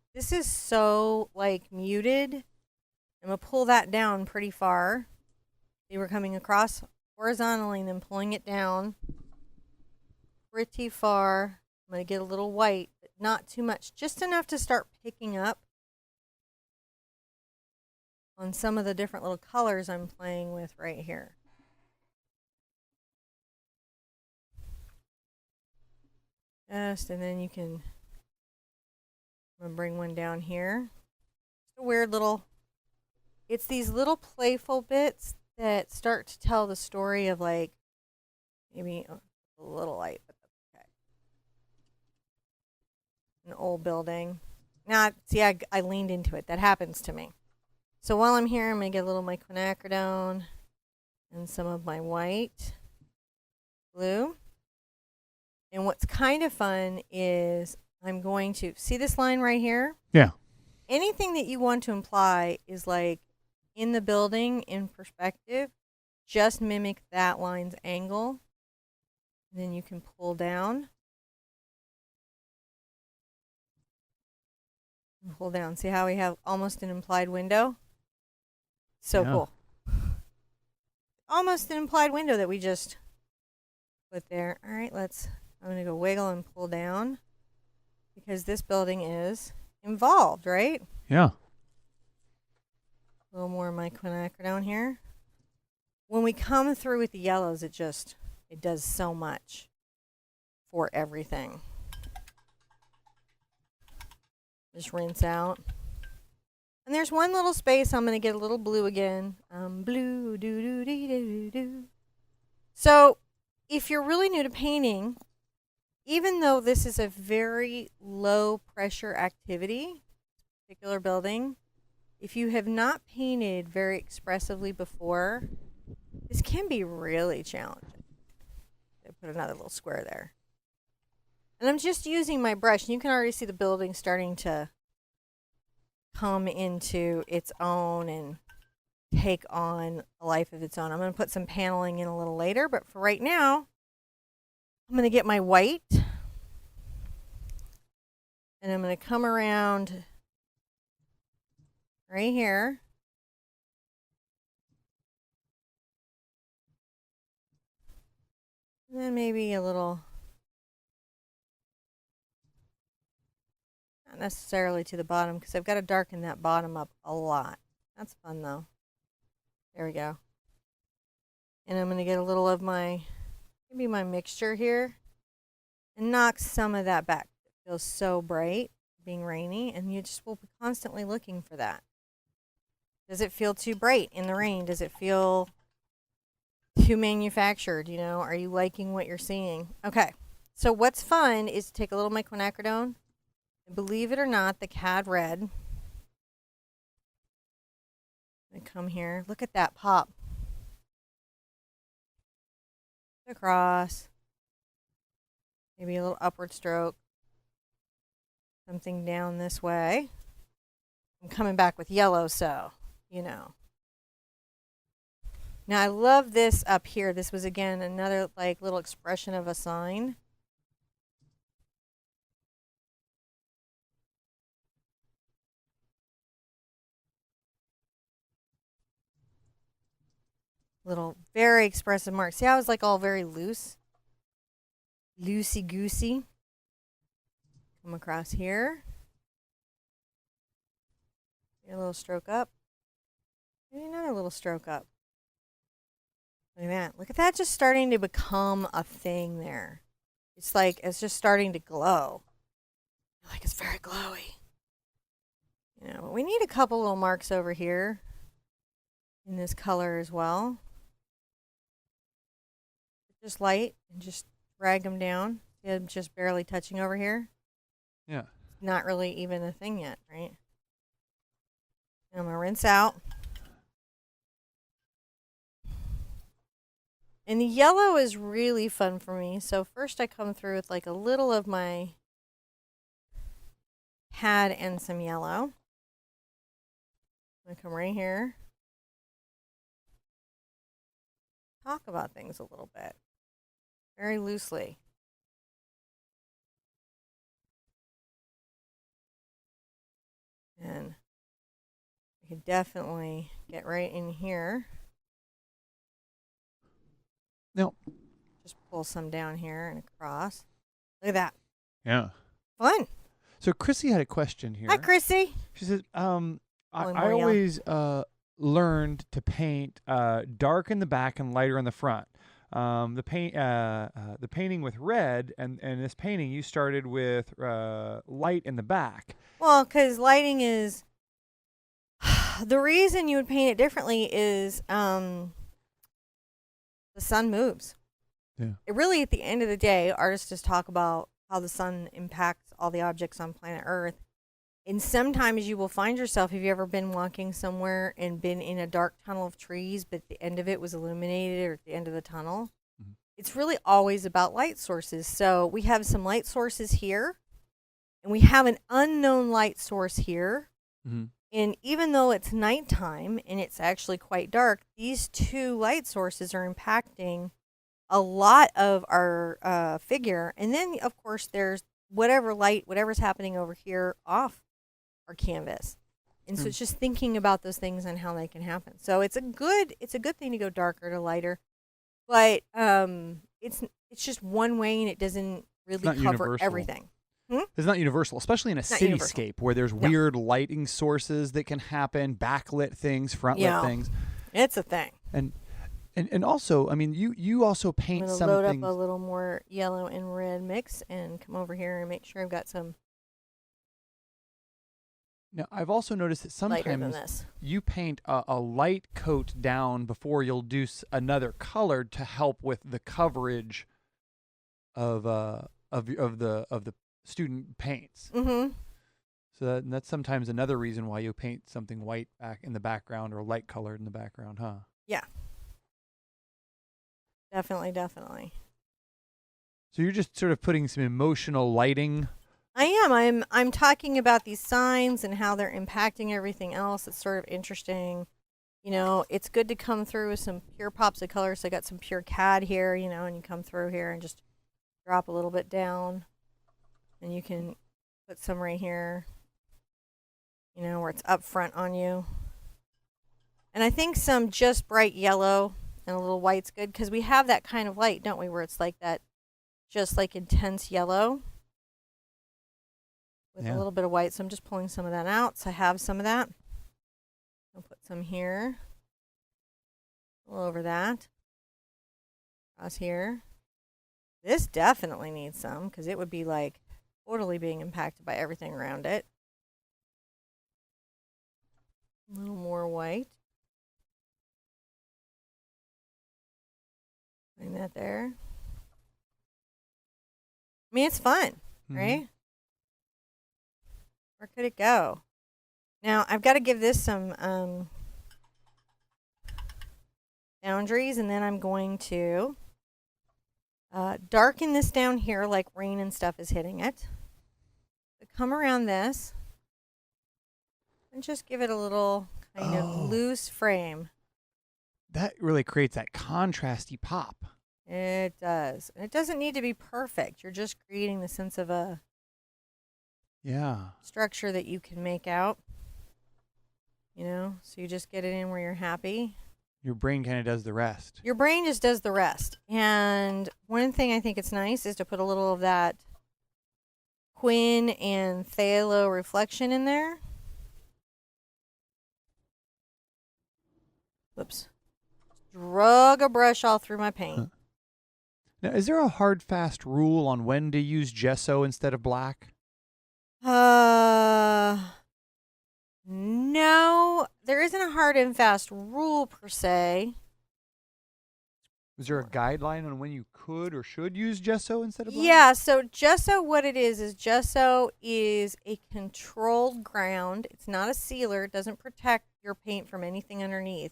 so like muted. I'm going to pull that down pretty far. See, we're coming across horizontally and then pulling it down pretty far. I'm going to get a little white, but not too much. Just enough to start picking up on some of the different little colors I'm playing with right here. Just, and then you can, I'm going to bring one down here. It's a weird little, it's these little playful bits that start to tell the story of like, maybe a little light, but that's okay. An old building. Now, see, I leaned into it. That happens to me. So while I'm here, I'm going to get a little of my quinacridone and some of my white blue. And what's kind of fun is I'm going to, see this line right here? Yeah. Anything that you want to imply is like in the building, in perspective, just mimic that line's angle. And then you can pull down. And pull down. See how we have almost an implied window? So cool. Almost an implied window that we just put there. All right, I'm going to go wiggle and pull down because this building is involved, right? Yeah. A little more of my quinacridone here. When we come through with the yellows, it does so much for everything. Just rinse out. And there's one little space. I'm going to get a little blue again. Blue, doo doo dee doo doo. So, if you're really new to painting, even though this is a very low pressure activity, particular building, if you have not painted very expressively before, this can be really challenging. I put another little square there. And I'm just using my brush, and you can already see the building starting to come into its own and take on a life of its own. I'm going to put some paneling in a little later, but for right now, I'm going to get my white, and I'm going to come around right here. And then maybe a little, not necessarily to the bottom, because I've got to darken that bottom up a lot. That's fun, though. There we go. And I'm going to get a little of maybe my mixture here, and knock some of that back. It feels so bright, being rainy, and you just will be constantly looking for that. Does it feel too bright in the rain? Does it feel too manufactured? You know, are you liking what you're seeing? Okay, so what's fun is to take a little of my quinacridone, and believe it or not, the Cad Red. I come here, look at that pop. Across. Maybe a little upward stroke. Something down this way. I'm coming back with yellow, so, you know. Now, I love this up here. This was, again, another, like, little expression of a sign. Little, very expressive mark. See how it's, like, all very loose? Loosey-goosey. Come across here. Get a little stroke up. Maybe another little stroke up. Look at that. Look at that just starting to become a thing there. It's like, it's just starting to glow. Like, it's very glowy. You know, but we need a couple little marks over here in this color as well. just light and just drag them down. I'm just barely touching over here. Yeah. Not really even a thing yet, right? And I'm going to rinse out. And the yellow is really fun for me. So first I come through with like a little of my pad and some yellow. I'm going to come right here. Talk about things a little bit. Very loosely. And I can definitely get right in here. No. Just pull some down here and across. Look at that. Yeah. Fun. So Chrissy had a question here. Hi, Chrissy. She says, I more always learned to paint dark in the back and lighter in the front. The painting with red, and this painting you started with light in the back. Well, because lighting is the reason you would paint it differently is the sun moves. Yeah. It really, at the end of the day, artists just talk about how the sun impacts all the objects on planet Earth. And sometimes you will find yourself, have you ever been walking somewhere and been in a dark tunnel of trees, but the end of it was illuminated, or at the end of the tunnel? Mm-hmm. It's really always about light sources. So we have some light sources here, and we have an unknown light source here. Mm-hmm. And even though it's nighttime and it's actually quite dark, these two light sources are impacting a lot of our figure. And then, of course, there's whatever's happening over here off our canvas. And so it's just thinking about those things and how they can happen. So it's a good thing to go darker to lighter, but it's just one way, and it doesn't really cover universal. Everything. It's not universal, especially in a cityscape where there's weird lighting sources that can happen, backlit things, frontlit things. It's a thing. And also, I mean, you also paint some load things. Up a little more yellow and red mix and come over here and make sure I've got some. Now, I've also noticed that sometimes you paint a light coat down before you'll do another color to help with the coverage of the student paints. Mm-hmm. So that's sometimes another reason why you paint something white back in the background or light colored in the background, huh? Yeah. Definitely. So you're just sort of putting some emotional lighting. I am. I'm talking about these signs and how they're impacting everything else. It's sort of interesting. You know, it's good to come through with some pure pops of color. So I got some pure CAD here, you know, and you come through here and just drop a little bit down. And you can put some right here, you know, where it's up front on you. And I think some just bright yellow and a little white's good, because we have that kind of light, don't we, where it's like that just like intense yellow with a little bit of white. So I'm just pulling some of that out. So I have some of that. I'll put some here. All over that. Across here. This definitely needs some, because it would be like totally being impacted by everything around it. A little more white. Putting that there. I mean, it's fun, right? Where could it go? Now, I've got to give this some boundaries, and then I'm going to darken this down here like rain and stuff is hitting it. So come around this and just give it a little kind of loose frame. That really creates that contrasty pop. It does. And it doesn't need to be perfect. You're just creating the sense of a structure that you can make out. You know, so you just get it in where you're happy. Your brain kind of does the rest. Your brain just does the rest. And one thing I think it's nice is to put a little of that Quinn and phthalo reflection in there. Whoops. Drug a brush all through my paint. Huh. Now, is there a hard, fast rule on when to use gesso instead of black? No, there isn't a hard and fast rule per se. Was there a guideline on when you could or should use gesso instead of lime? Yeah, so gesso, what it is gesso is a controlled ground. It's not a sealer. It doesn't protect your paint from anything underneath.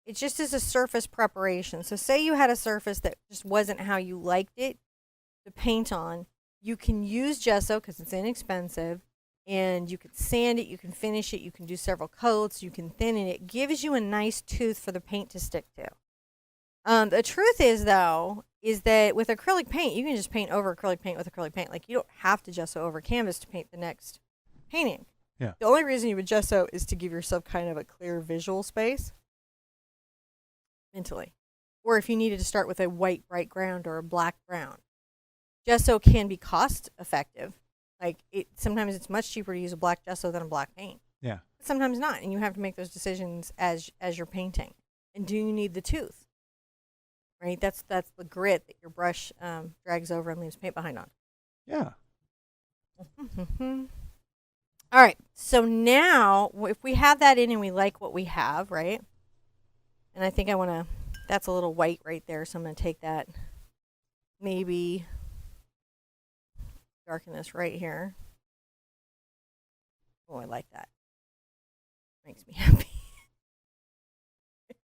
It just is a surface preparation. So say you had a surface that just wasn't how you liked it to paint on. You can use gesso because it's inexpensive, and you can sand it, you can finish it, you can do several coats, you can thin it. It gives you a nice tooth for the paint to stick to. The truth is, though, is that with acrylic paint, you can just paint over acrylic paint with acrylic paint. Like, you don't have to gesso over canvas to paint the next painting. Yeah. The only reason you would gesso is to give yourself kind of a clear visual space mentally. Or if you needed to start with a white bright ground or a black ground. Gesso can be cost effective. Like, sometimes it's much cheaper to use a black gesso than a black paint. Yeah. But sometimes not, and you have to make those decisions as you're painting. And do you need the tooth? Right? That's the grit that your brush drags over and leaves paint behind on. Yeah. All right. So now, if we have that in and we like what we have, right? And I think I want to, that's a little white right there, so I'm going to take that, maybe darken this right here. Oh, I like that. Makes me happy.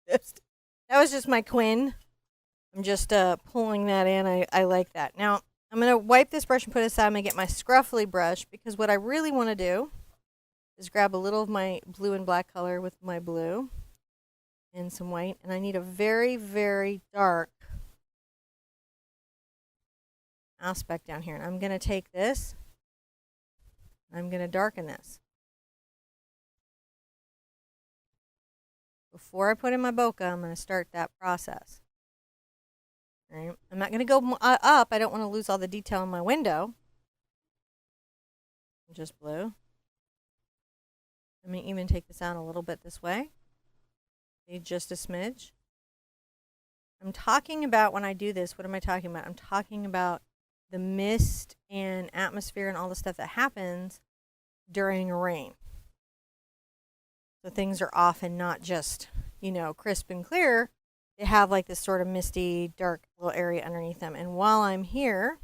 That was just my Quinn. I'm just pulling that in. I like that. Now, I'm going to wipe this brush and put it aside. I'm going to get my scruffly brush, because what I really want to do is grab a little of my blue and black color with my blue and some white. And I need a very, very dark aspect down here. And I'm going to take this. I'm going to darken this. Before I put in my bokeh, I'm going to start that process. Right. I'm not going to go up. I don't want to lose all the detail in my window. Just blue. I may even take this out a little bit this way. Just a smidge. I'm talking about, when I do this, what am I talking about? I'm talking about the mist and atmosphere and all the stuff that happens during a rain. So things are often not just, crisp and clear. They have like this sort of misty, dark little area underneath them. And while I'm here,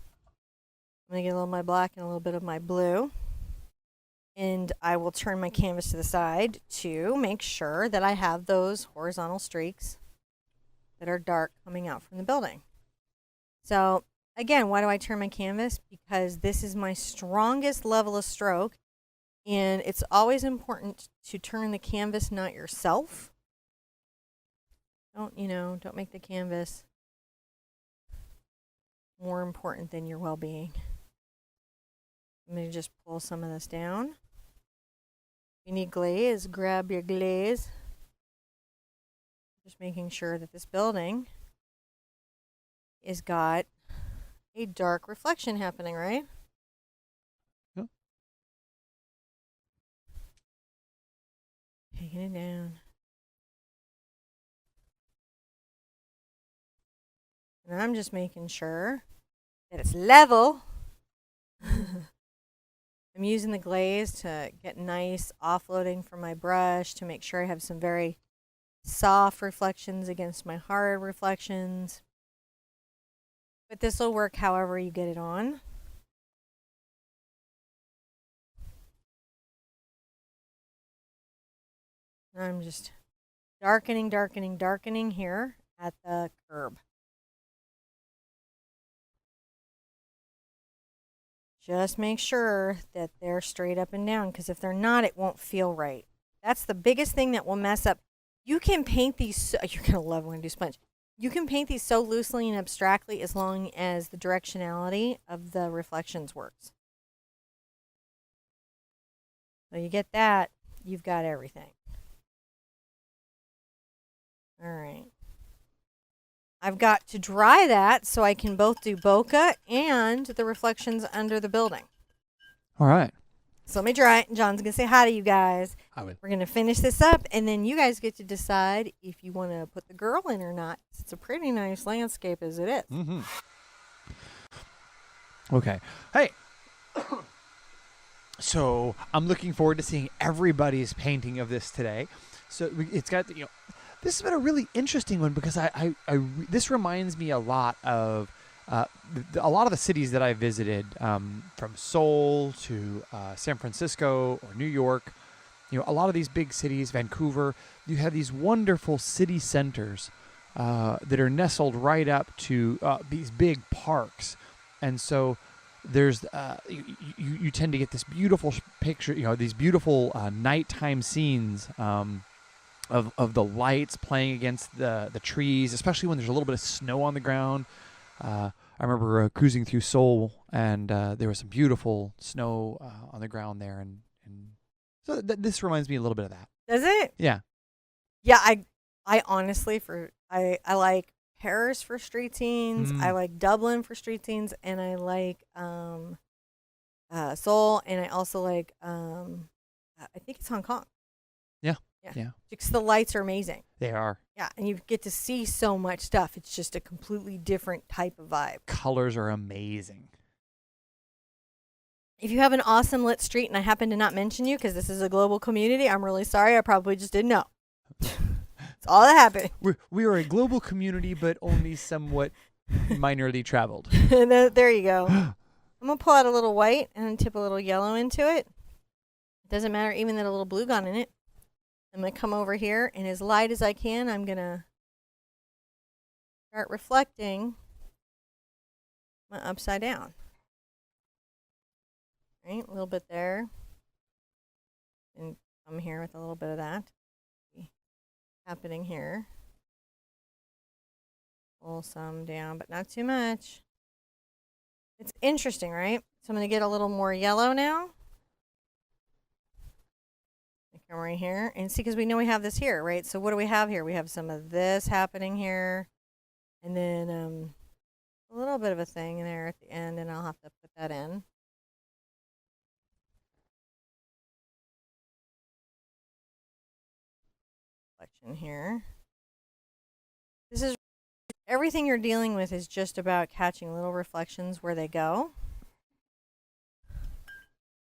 I'm going to get a little of my black and a little bit of my blue. And I will turn my canvas to the side to make sure that I have those horizontal streaks that are dark coming out from the building. So again, why do I turn my canvas? Because this is my strongest level of stroke. And it's always important to turn the canvas, not yourself. Don't make the canvas more important than your well-being. I'm going to just pull some of this down. If you need glaze, grab your glaze. Just making sure that this building has got a dark reflection happening, right? Yep. Taking it down. And I'm just making sure that it's level. I'm using the glaze to get nice offloading from my brush to make sure I have some very soft reflections against my hard reflections. But this will work however you get it on. I'm just darkening here at the curb. Just make sure that they're straight up and down, because if they're not, it won't feel right. That's the biggest thing that will mess up. You can paint these, you're going to love when I do sponge. You can paint these so loosely and abstractly as long as the directionality of the reflections works. So you get that, you've got everything. All right. I've got to dry that so I can both do bokeh and the reflections under the building. All right. So let me dry it, and John's going to say hi to you guys. We're going to finish this up, and then you guys get to decide if you want to put the girl in or not. It's a pretty nice landscape as it is. Mm-hmm. Okay. Hey. So I'm looking forward to seeing everybody's painting of this today. So it's got, This has been a really interesting one because this reminds me a lot of a lot of the cities that I visited, from Seoul to San Francisco or New York. A lot of these big cities, Vancouver, you have these wonderful city centers that are nestled right up to these big parks, and so there's you tend to get this beautiful picture, these beautiful nighttime scenes. Of the lights playing against the trees, especially when there's a little bit of snow on the ground. I remember cruising through Seoul, and there was some beautiful snow on the ground there, and so this reminds me a little bit of that. Does it? Yeah. Yeah, I honestly I like Paris for street scenes. I like Dublin for street scenes, and I like Seoul, and I also like I think it's Hong Kong. Yeah. Because the lights are amazing. They are. Yeah, and you get to see so much stuff. It's just a completely different type of vibe. Colors are amazing. If you have an awesome lit street and I happen to not mention you because this is a global community, I'm really sorry. I probably just didn't know. That's all that happened. We are a global community, but only somewhat minorly traveled. There you go. I'm going to pull out a little white and tip a little yellow into it. It doesn't matter even that a little blue gone in it. I'm going to come over here, and as light as I can, I'm going to start reflecting my upside down. Right, a little bit there. And come here with a little bit of that happening here. Pull some down, but not too much. It's interesting, right? So I'm going to get a little more yellow now. Come right here and see, because we know we have this here, right? So what do we have here? We have some of this happening here, and then a little bit of a thing there at the end, and I'll have to put that in. Reflection here. This is everything you're dealing with is just about catching little reflections where they go.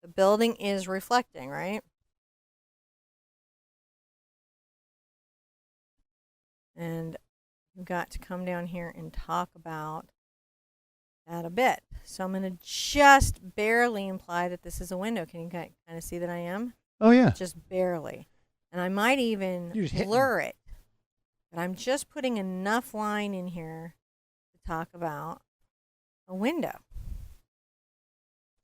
The building is reflecting, right? And you've got to come down here and talk about that a bit. So I'm going to just barely imply that this is a window. Can you kind of see that I am? Oh, yeah. Just barely. And I might even blur it. But I'm just putting enough line in here to talk about a window.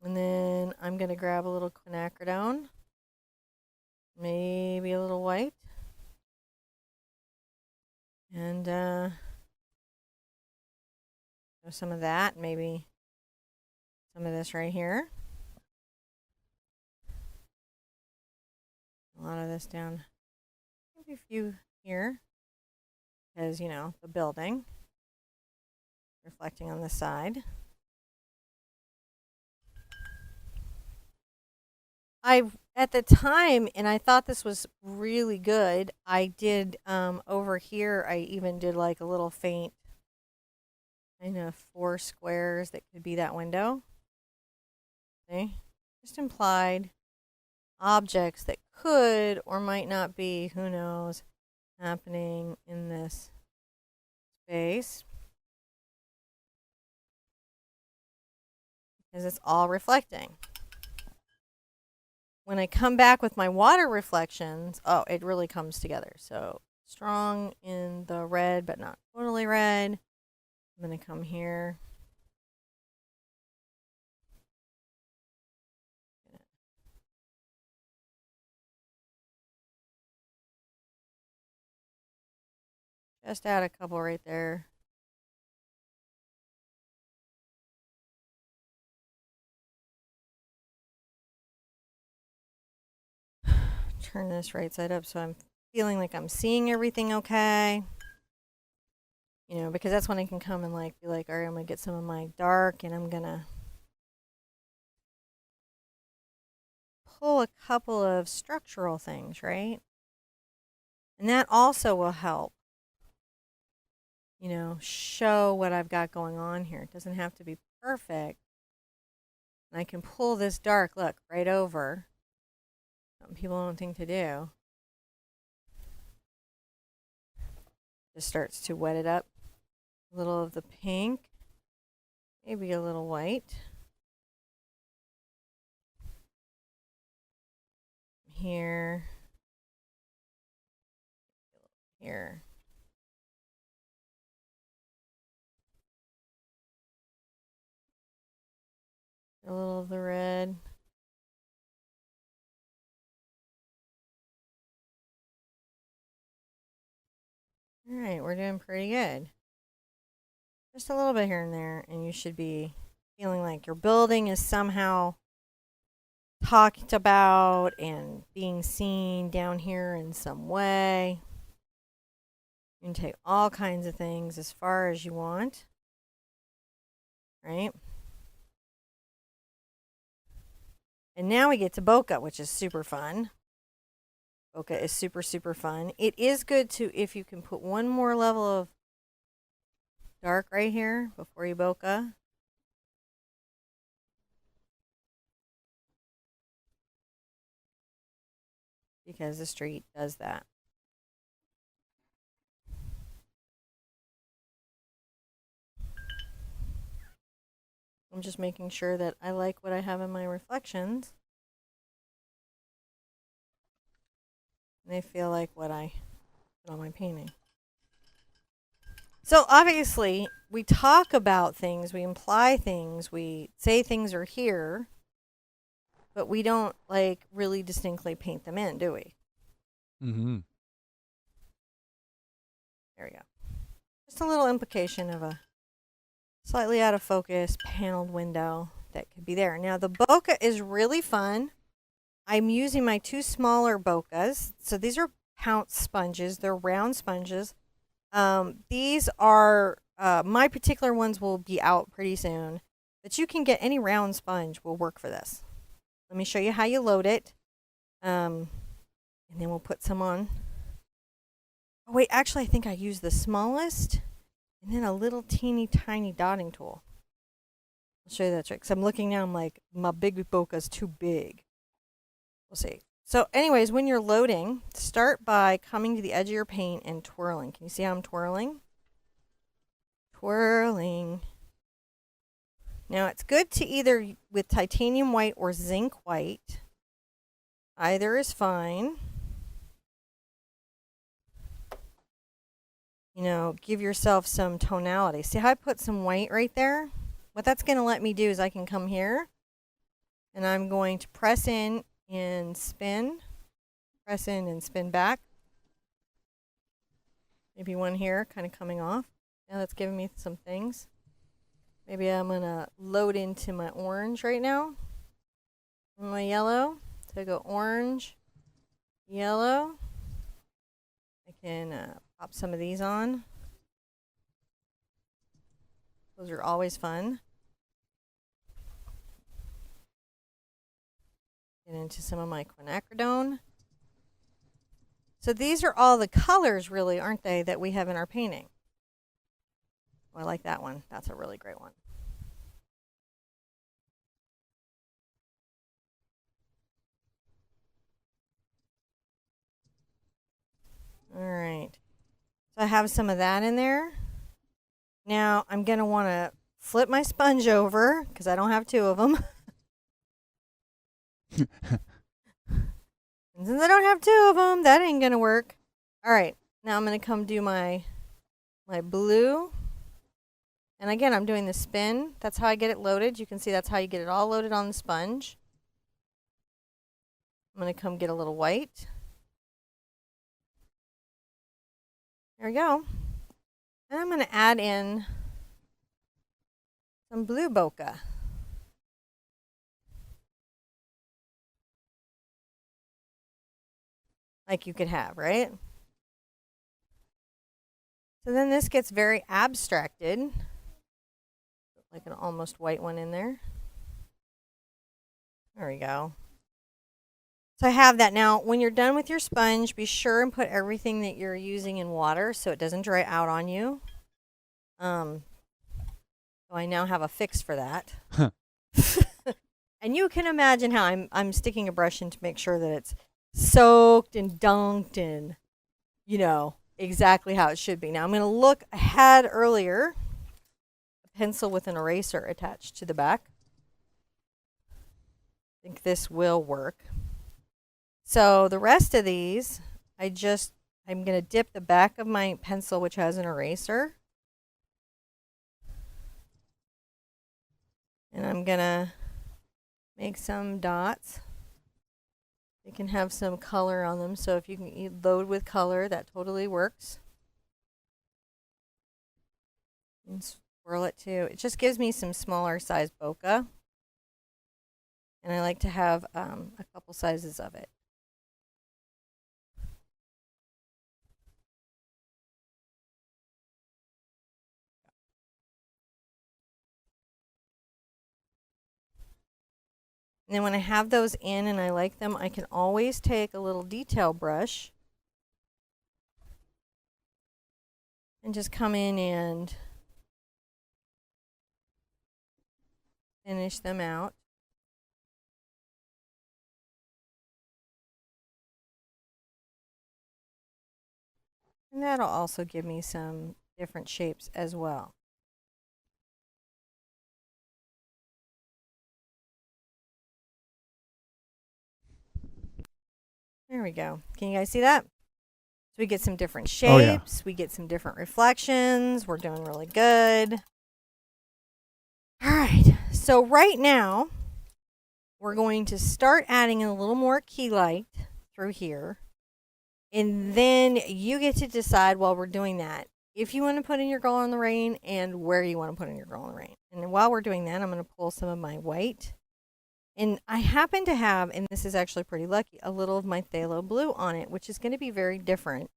And then I'm going to grab a little quinacridone. Maybe a little white. And some of that, maybe some of this right here. A lot of this down, maybe a few here, because, the building reflecting on the side. At the time, and I thought this was really good, I did over here, I even did like a little faint kind of 4 squares that could be that window. Okay, just implied objects that could or might not be, who knows, happening in this space. Because it's all reflecting. When I come back with my water reflections, it really comes together. So strong in the red, but not totally red. I'm going to come here. Just add a couple right there. Turn this right side up so I'm feeling like I'm seeing everything okay. Because that's when I can come and be like, all right, I'm going to get some of my dark, and I'm going to pull a couple of structural things, right? And that also will help, show what I've got going on here. It doesn't have to be perfect. And I can pull this dark, look, right over. Something people don't think to do. Just starts to wet it up. A little of the pink, maybe a little white. Here. Here. A little of the red. All right, we're doing pretty good. Just a little bit here and there, and you should be feeling like your building is somehow talked about and being seen down here in some way. You can take all kinds of things as far as you want, right? And now we get to bokeh, which is super fun. Bokeh is super, super fun. It is good to, if you can put one more level of dark right here before you bokeh. Because the street does that. I'm just making sure that I like what I have in my reflections. And they feel like what I put on my painting. So obviously, we talk about things, we imply things, we say things are here, but we don't like really distinctly paint them in, do we? Mm-hmm. There we go. Just a little implication of a slightly out of focus paneled window that could be there. Now the bokeh is really fun. I'm using my two smaller bokehs. So these are pounce sponges. They're round sponges. These are, my particular ones will be out pretty soon. But you can get any round sponge will work for this. Let me show you how you load it. And then we'll put some on. Oh wait, actually I think I used the smallest. And then a little teeny tiny dotting tool. I'll show you that trick. So I'm looking now, I'm like, my big bokeh's too big. We'll see. So anyways, when you're loading, start by coming to the edge of your paint and twirling. Can you see how I'm twirling? Twirling. Now it's good to either with titanium white or zinc white. Either is fine. You know, give yourself some tonality. See how I put some white right there? What that's going to let me do is I can come here and I'm going to press in and spin. Press in and spin back. Maybe one here kind of coming off. Now that's giving me some things. Maybe I'm going to load into my orange right now. My yellow. So I go orange, yellow. I can pop some of these on. Those are always fun. Get into some of my quinacridone. So these are all the colors, really, aren't they, that we have in our painting? Oh, I like that one. That's a really great one. All right. So I have some of that in there. Now I'm going to want to flip my sponge over because I don't have two of them. And since I don't have two of them, that ain't going to work. All right. Now I'm going to come do my blue. And again, I'm doing the spin. That's how I get it loaded. You can see that's how you get it all loaded on the sponge. I'm going to come get a little white. There we go. And I'm going to add in some blue bokeh. Like you could have, right? So then this gets very abstracted. Like an almost white one in there. There we go. So I have that. Now, when you're done with your sponge, be sure and put everything that you're using in water so it doesn't dry out on you. So I now have a fix for that. And you can imagine how I'm sticking a brush in to make sure that it's soaked and dunked and, you know, exactly how it should be. Now I'm going to look. I had earlier a pencil with an eraser attached to the back. I think this will work. So the rest of these, I'm going to dip the back of my pencil, which has an eraser. And I'm going to make some dots. They can have some color on them. So if you can load with color, that totally works. And swirl it too. It just gives me some smaller size bokeh. And I like to have a couple sizes of it. And then when I have those in and I like them, I can always take a little detail brush and just come in and finish them out. And that'll also give me some different shapes as well. There we go. Can you guys see that? So we get some different shapes. Oh, yeah. We get some different reflections. We're doing really good. All right. So right now, we're going to start adding a little more key light through here. And then you get to decide while we're doing that if you want to put in your Girl in the Rain and where you want to put in your Girl in the Rain. And while we're doing that, I'm going to pull some of my white. And I happen to have, and this is actually pretty lucky, a little of my phthalo blue on it, which is going to be very different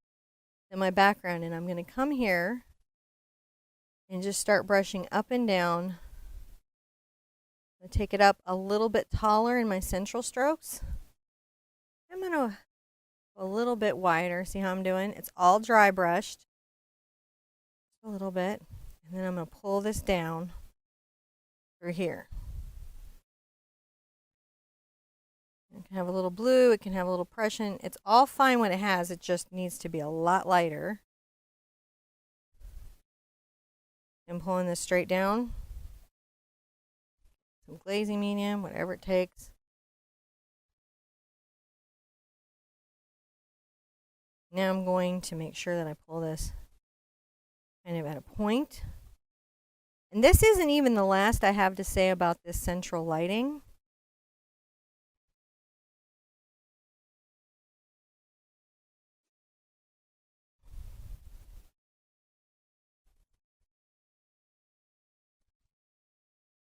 than my background. And I'm going to come here and just start brushing up and down. I'm going to take it up a little bit taller in my central strokes. I'm going to a little bit wider. See how I'm doing? It's all dry brushed. A little bit. And then I'm going to pull this down through here. It can have a little blue. It can have a little Prussian. It's all fine when it has. It just needs to be a lot lighter. I'm pulling this straight down. Some glazing medium, whatever it takes. Now I'm going to make sure that I pull this kind of at a point. And this isn't even the last I have to say about this central lighting.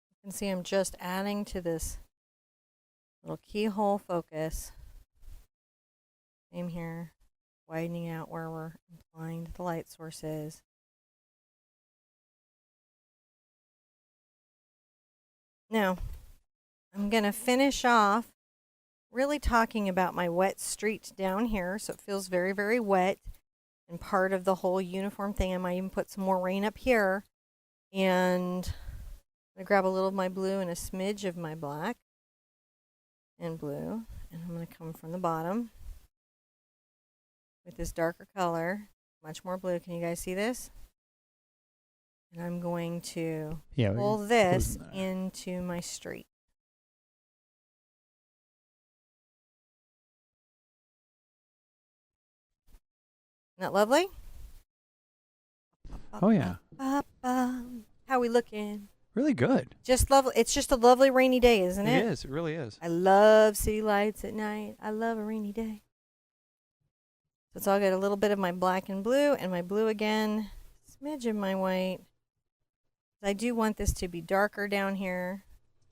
You can see I'm just adding to this little keyhole focus. Same here, widening out where we're applying the light sources. Now, I'm going to finish off really talking about my wet street down here, so it feels very, very wet. And part of the whole uniform thing, I might even put some more rain up here. And I'm going to grab a little of my blue and a smidge of my black and blue. And I'm going to come from the bottom with this darker color, much more blue. Can you guys see this? And I'm going to pull this into my street. Isn't that lovely? Oh, yeah. How we looking? Really good. Just lovely. It's just a lovely rainy day, isn't it? It is. It really is. I love city lights at night. I love a rainy day. So I'll get a little bit of my black and blue, and my blue again, smidge of my white. I do want this to be darker down here,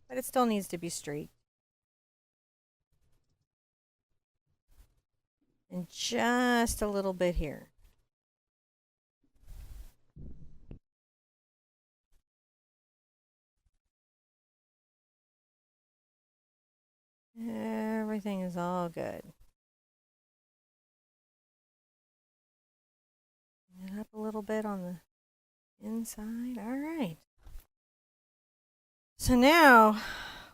but it still needs to be streaked. And just a little bit here. Everything is all good. Bring it up a little bit on the inside. All right. So now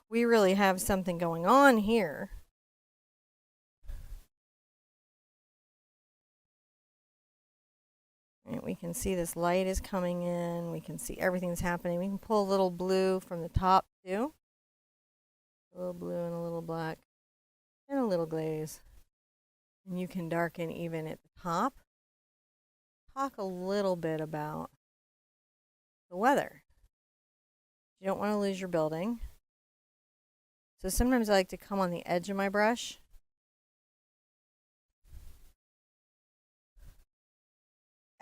we really have something going on here. we can see this light is coming in. We can see everything that's happening. We can pull a little blue from the top too. A little blue and a little black and a little glaze. And you can darken even at the top. Talk a little bit about the weather. You don't want to lose your building. So sometimes I like to come on the edge of my brush.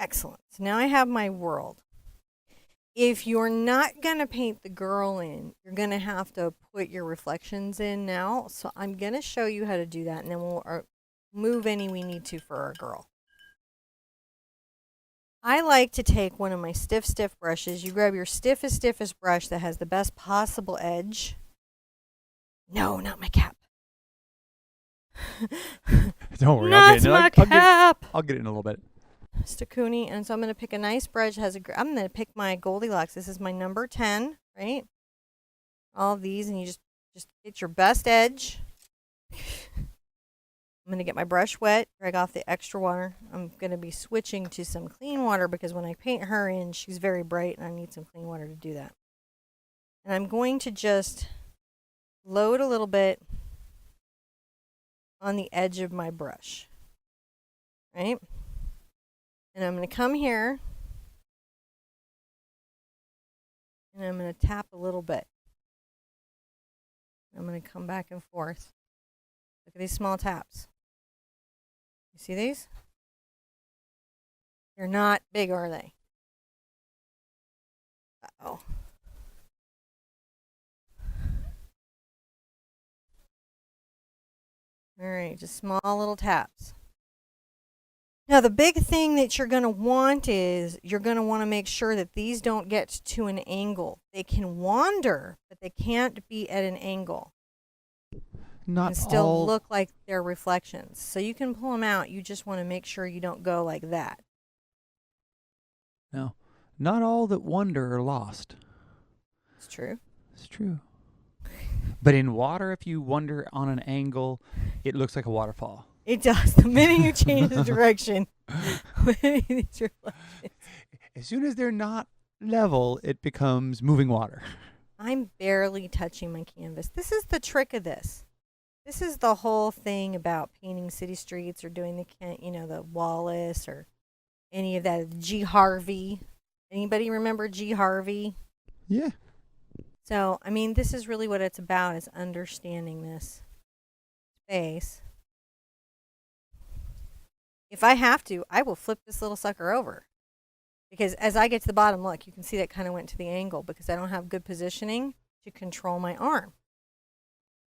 Excellent. So now I have my world. If you're not going to paint the girl in, you're going to have to put your reflections in now. So I'm going to show you how to do that, and then we'll move any we need to for our girl. I like to take one of my stiff brushes. You grab your stiffest brush that has the best possible edge. No, not my cap. Don't worry. Not my cap. I'll get it in a little bit. Mr. Cooney, and so I'm going to pick a nice brush. I'm going to pick my Goldilocks. This is my number 10, right? All of these, and you just get your best edge. I'm going to get my brush wet, drag off the extra water. I'm going to be switching to some clean water because when I paint her in, she's very bright, and I need some clean water to do that. And I'm going to just load a little bit on the edge of my brush, right? And I'm going to come here, and I'm going to tap a little bit. I'm going to come back and forth. Look at these small taps. You see these? They're not big, are they? Uh-oh. All right, just small little taps. Now, the big thing that you're going to want is you're going to want to make sure that these don't get to an angle. They can wander, but they can't be at an angle. Not and still all look like they're reflections. So you can pull them out. You just want to make sure you don't go like that. No, not all that wander are lost. It's true. It's true. But in water, if you wander on an angle, it looks like a waterfall. It does. The minute you change the direction, as soon as they're not level, it becomes moving water. I'm barely touching my canvas. This is the trick of this. This is the whole thing about painting city streets or doing the Wallace or any of that. G. Harvey. Anybody remember G. Harvey? Yeah. So, I mean, this is really what it's about, is understanding this space. If I have to, I will flip this little sucker over. Because as I get to the bottom, look, you can see that kind of went to the angle because I don't have good positioning to control my arm.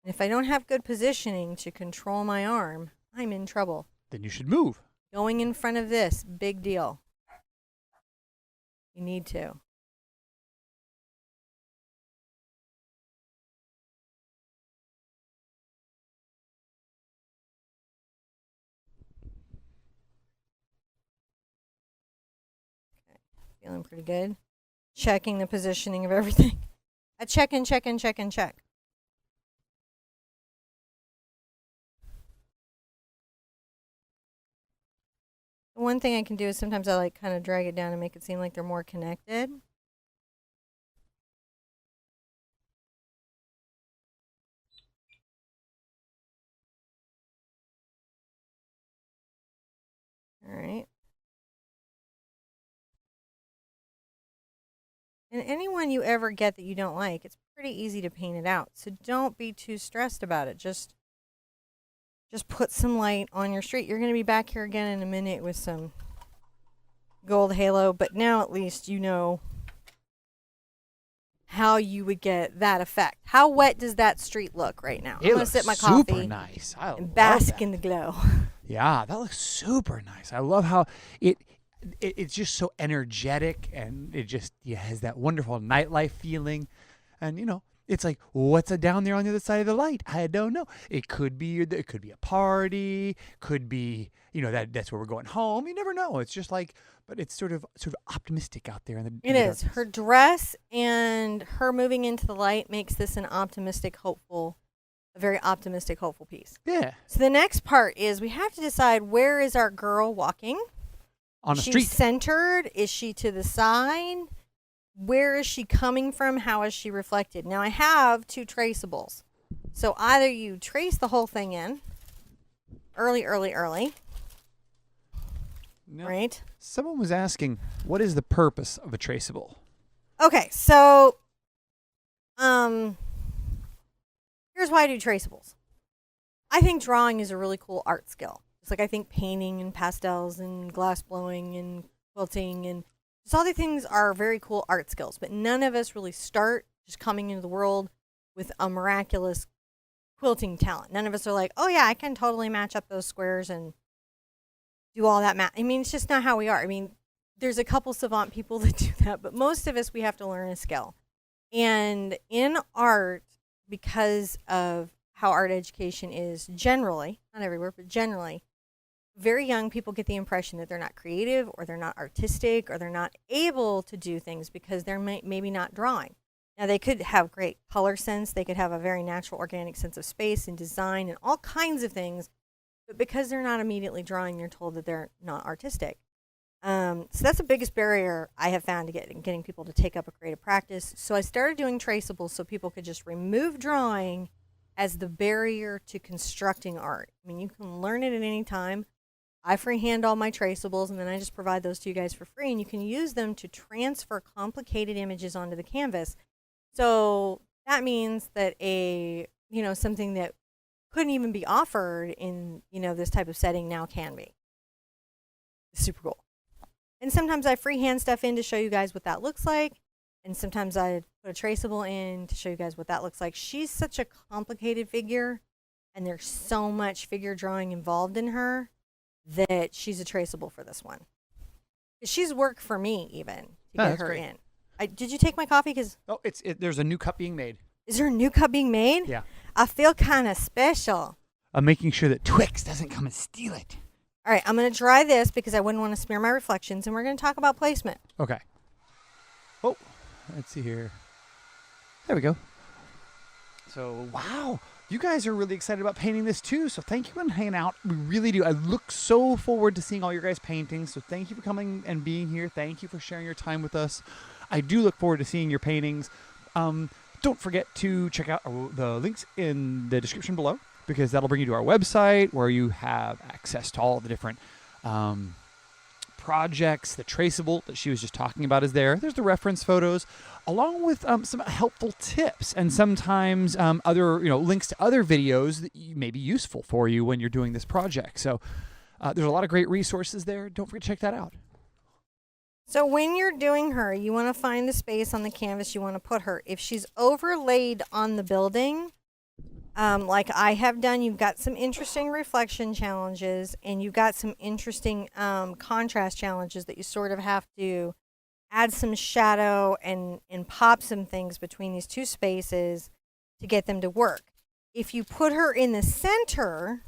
And if I don't have good positioning to control my arm, I'm in trouble. Then you should move. Going in front of this, big deal. You need to. Okay, feeling pretty good. Checking the positioning of everything. A check and check and check and check. One thing I can do is sometimes I like kind of drag it down and make it seem like they're more connected. All right. And anyone you ever get that you don't like, it's pretty easy to paint it out. So don't be too stressed about it. Just put some light on your street. You're going to be back here again in a minute with some gold halo, but now at least you know how you would get that effect. How wet does that street look right now? I'm going to sip my coffee. Super nice. I and love bask that. in the glow. Yeah, that looks super nice. I love how it's just so energetic, and it has that wonderful nightlife feeling. And it's like, what's down there on the other side of the light? I don't know. It could be a party, could be that's where we're going home. You never know. It's just like, but it's sort of optimistic out there in the It is. darkness. Her dress and her moving into the light makes this a very optimistic, hopeful piece. Yeah. So the next part is we have to decide, where is our girl walking? on a Is she street. centered? Is she to the side? Where is she coming from? How is she reflected? Now I have 2 traceables. So either you trace the whole thing in early, No. right? Someone was asking, what is the purpose of a traceable? Okay, so here's why I do traceables. I think drawing is a really cool art skill. It's like I think painting and pastels and glass blowing and quilting and just all these things are very cool art skills, but none of us really start just coming into the world with a miraculous quilting talent. None of us are like, oh yeah, I can totally match up those squares and do all that math. I mean, it's just not how we are. I mean, there's a couple savant people that do that, but most of us, we have to learn a skill. And in art, because of how art education is generally, not everywhere, but generally, very young people get the impression that they're not creative or they're not artistic or they're not able to do things because they're maybe not drawing. Now, they could have great color sense. They could have a very natural, organic sense of space and design and all kinds of things. But because they're not immediately drawing, they're told that they're not artistic. So that's the biggest barrier I have found to getting people to take up a creative practice. So I started doing traceables so people could just remove drawing as the barrier to constructing art. I mean, you can learn it at any time. I freehand all my traceables, and then I just provide those to you guys for free, and you can use them to transfer complicated images onto the canvas. So that means that something that couldn't even be offered in, this type of setting now can be. It's super cool. And sometimes I freehand stuff in to show you guys what that looks like. And sometimes I put a traceable in to show you guys what that looks like. She's such a complicated figure, and there's so much figure drawing involved in her that she's a traceable for this one. She's work for me even to get her great. in. Did you take my coffee? There's a new cup being made. Is there a new cup being made? Yeah. I feel kind of special. I'm making sure that Twix doesn't come and steal it. All right, I'm going to dry this because I wouldn't want to smear my reflections, and we're going to talk about placement. Okay. Oh, let's see here. There we go. So, wow. You guys are really excited about painting this too, so thank you for hanging out. We really do. I look so forward to seeing all your guys' paintings, so thank you for coming and being here. Thank you for sharing your time with us. I do look forward to seeing your paintings. Don't forget to check out the links in the description below, because that'll bring you to our website where you have access to all the different projects. The traceable that she was just talking about is there. There's the reference photos, along with some helpful tips and sometimes other links to other videos that may be useful for you when you're doing this project. So there's a lot of great resources there. Don't forget to check that out. So when you're doing her, you want to find the space on the canvas you want to put her. If she's overlaid on the building, like I have done, you've got some interesting reflection challenges, and you've got some interesting contrast challenges that you sort of have to add some shadow and pop some things between these two spaces to get them to work. If you put her in the center,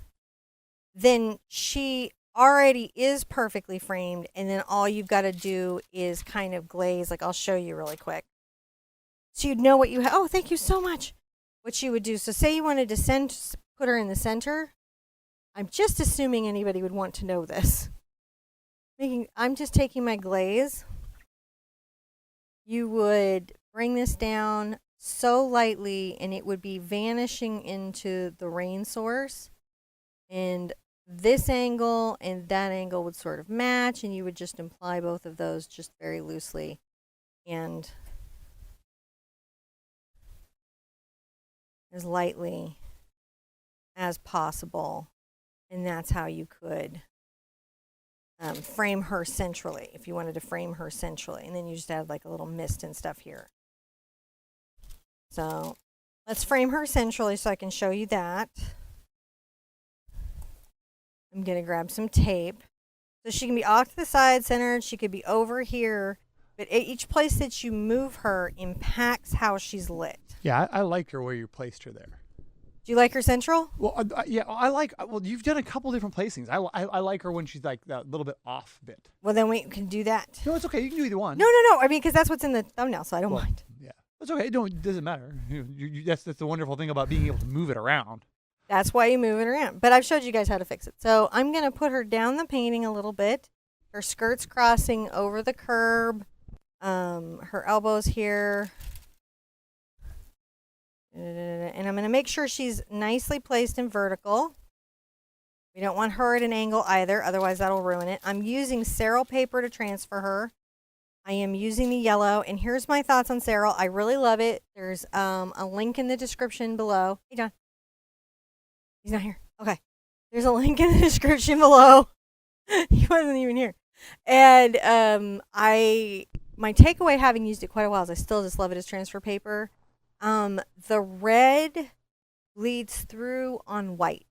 then she already is perfectly framed, and then all you've got to do is kind of glaze. Like, I'll show you really quick. So you'd know what you have. Oh, thank you so much. What you would do. So say you wanted to put her in the center. I'm just assuming anybody would want to know this. I'm just taking my glaze. You would bring this down so lightly, and it would be vanishing into the rain source. And this angle and that angle would sort of match, and you would just imply both of those just very loosely. And as lightly as possible, and that's how you could frame her centrally if you wanted to frame her centrally, and then you just add like a little mist and stuff here. So let's frame her centrally so I can show you that. I'm going to grab some tape. So she can be off to the side centered, she could be over here, but each place that you move her impacts how she's lit. Yeah, I like her where you placed her there. Do you like her central? Well, you've done a couple different placings. I like her when she's like that little bit off bit. Well, then we can do that. No, it's okay. You can do either one. No. I mean, because that's what's in the thumbnail, so I don't mind. Yeah, it's okay. It doesn't matter. That's the wonderful thing about being able to move it around. That's why you move it around. But I've showed you guys how to fix it. So I'm going to put her down the painting a little bit. Her skirt's crossing over the curb. Her elbows here. And I'm going to make sure she's nicely placed in vertical. We don't want her at an angle either, otherwise that'll ruin it. I'm using Ceril paper to transfer her. I am using the yellow, and here's my thoughts on Ceril. I really love it. There's a link in the description below. Hey, John. He's not here. Okay. There's a link in the description below. He wasn't even here. And my takeaway, having used it quite a while, is I still just love it as transfer paper. The red bleeds through on white.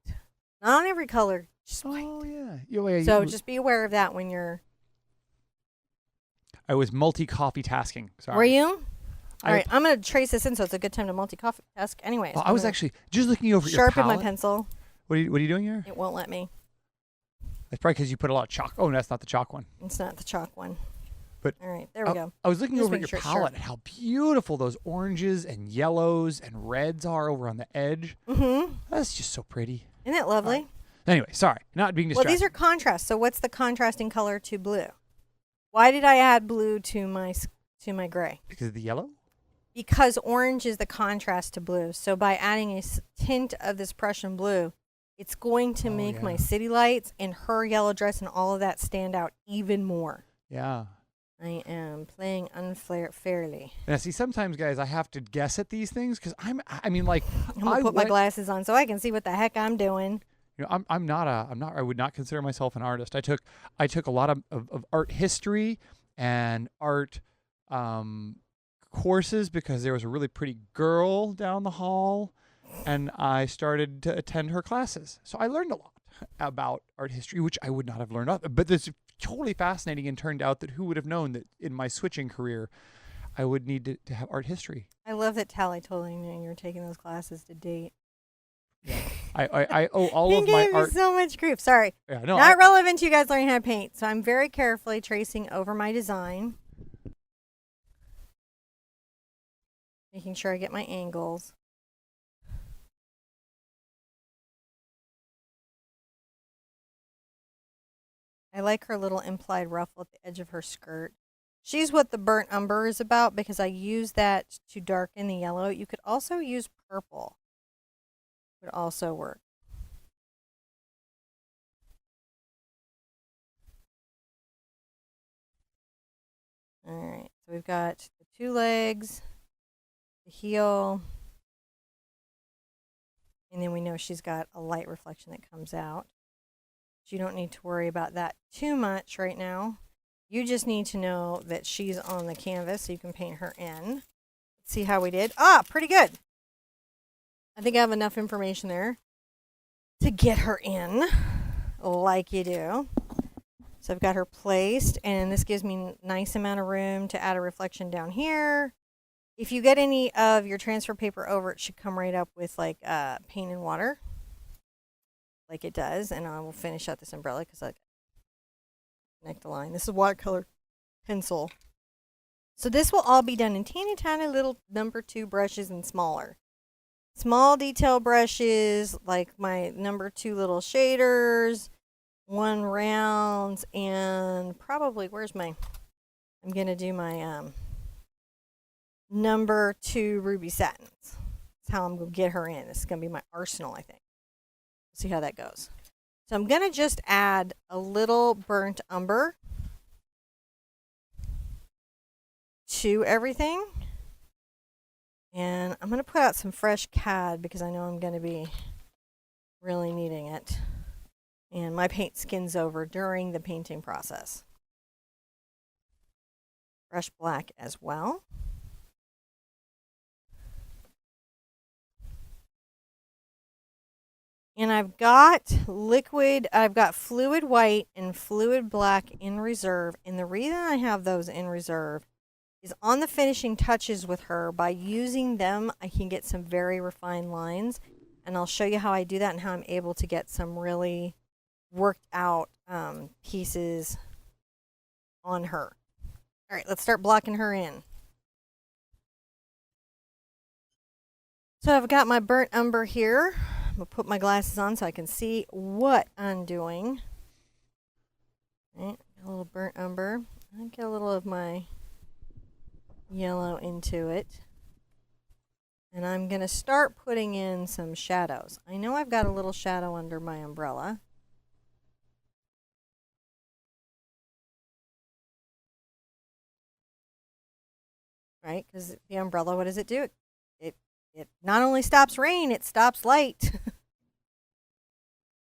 Not on every color, just white. Oh, yeah. So just be aware of that when you're... I was multi-coffee tasking. Sorry. Were you? All right, I'm going to trace this in, so it's a good time to multi-coffee task. Anyways. Well, I was actually just looking over your palette. Sharpen my pencil. What are you doing here? It won't let me. That's probably because you put a lot of chalk. Oh, no, that's not the chalk one. It's not the chalk one. But all right, there we go. I was looking Just over at make your sure it's palette sharp. and how beautiful those oranges and yellows and reds are over on the edge. Mm-hmm. That's just so pretty. Isn't that lovely? Right. Anyway, sorry, not being distracted. Well, these are contrasts. So what's the contrasting color to blue? Why did I add blue to my gray? Because of the yellow? Because orange is the contrast to blue. So by adding a tint of this Prussian blue, it's going to make my city lights and her yellow dress and all of that stand out even more. Yeah. I am playing unfairly. Now, see, sometimes, guys, I have to guess at these things because I'm going to put my glasses on so I can see what the heck I'm doing. You know, I would not consider myself an artist. I took a lot of art history and art courses because there was a really pretty girl down the hall, and I started to attend her classes. So I learned a lot about art history, which I would not have learned. But this is totally fascinating, and turned out that who would have known that in my switching career, I would need to have art history. I love that Tally told me you were taking those classes to date. Yeah. I owe all of my art. Me so much grief. Sorry. Yeah, no, not relevant to you guys learning how to paint. So I'm very carefully tracing over my design, making sure I get my angles. I like her little implied ruffle at the edge of her skirt. She's what the burnt umber is about because I use that to darken the yellow. You could also use purple. Would also work. All right, so we've got the two legs, the heel, and then we know she's got a light reflection that comes out. You don't need to worry about that too much right now. You just need to know that she's on the canvas so you can paint her in. Let's see how we did. Pretty good. I think I have enough information there to get her in like you do. So I've got her placed, and this gives me a nice amount of room to add a reflection down here. If you get any of your transfer paper over, it should come right up with like paint and water. Like it does, and I will finish out this umbrella because I connect the line. This is watercolor pencil. So this will all be done in teeny tiny little number 2 brushes and smaller. Small detail brushes, like my number 2 little shaders, 1 rounds, and probably, I'm going to do my number 2 ruby satins. That's how I'm going to get her in. This is going to be my arsenal, I think. See how that goes. So I'm going to just add a little burnt umber to everything. And I'm going to put out some fresh cad because I know I'm going to be really needing it. And my paint skins over during the painting process. Fresh black as well. And I've got fluid white and fluid black in reserve. And the reason I have those in reserve is on the finishing touches with her. By using them, I can get some very refined lines. And I'll show you how I do that and how I'm able to get some really worked out pieces on her. All right, let's start blocking her in. So I've got my burnt umber here. I'm going to put my glasses on so I can see what I'm doing. Right, A little burnt umber. I get a little of my yellow into it. And I'm going to start putting in some shadows. I know I've got a little shadow under my umbrella. Right? Because the umbrella, what does it do? It not only stops rain, it stops light.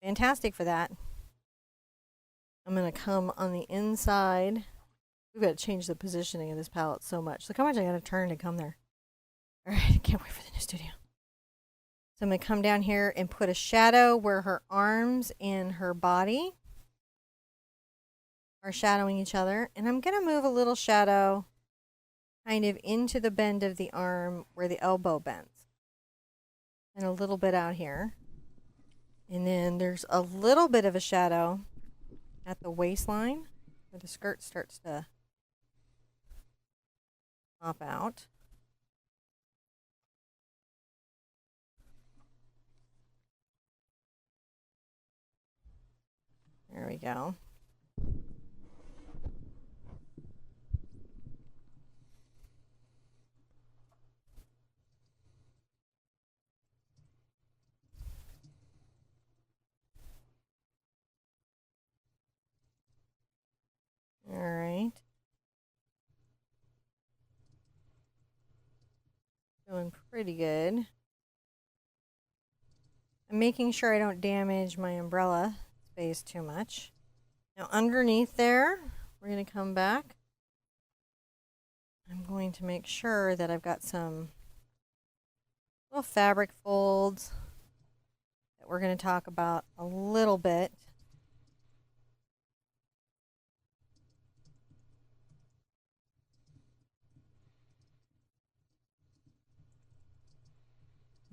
Fantastic for that. I'm going to come on the inside. We've got to change the positioning of this palette so much. Look how much I got to turn to come there. All right, I can't wait for the new studio. So I'm going to come down here and put a shadow where her arms and her body are shadowing each other. And I'm going to move a little shadow kind of into the bend of the arm where the elbow bends. And a little bit out here. And then there's a little bit of a shadow at the waistline where the skirt starts to pop out. There we go. All right. Doing pretty good. I'm making sure I don't damage my umbrella space too much. Now underneath there, we're going to come back. I'm going to make sure that I've got some little fabric folds that we're going to talk about a little bit.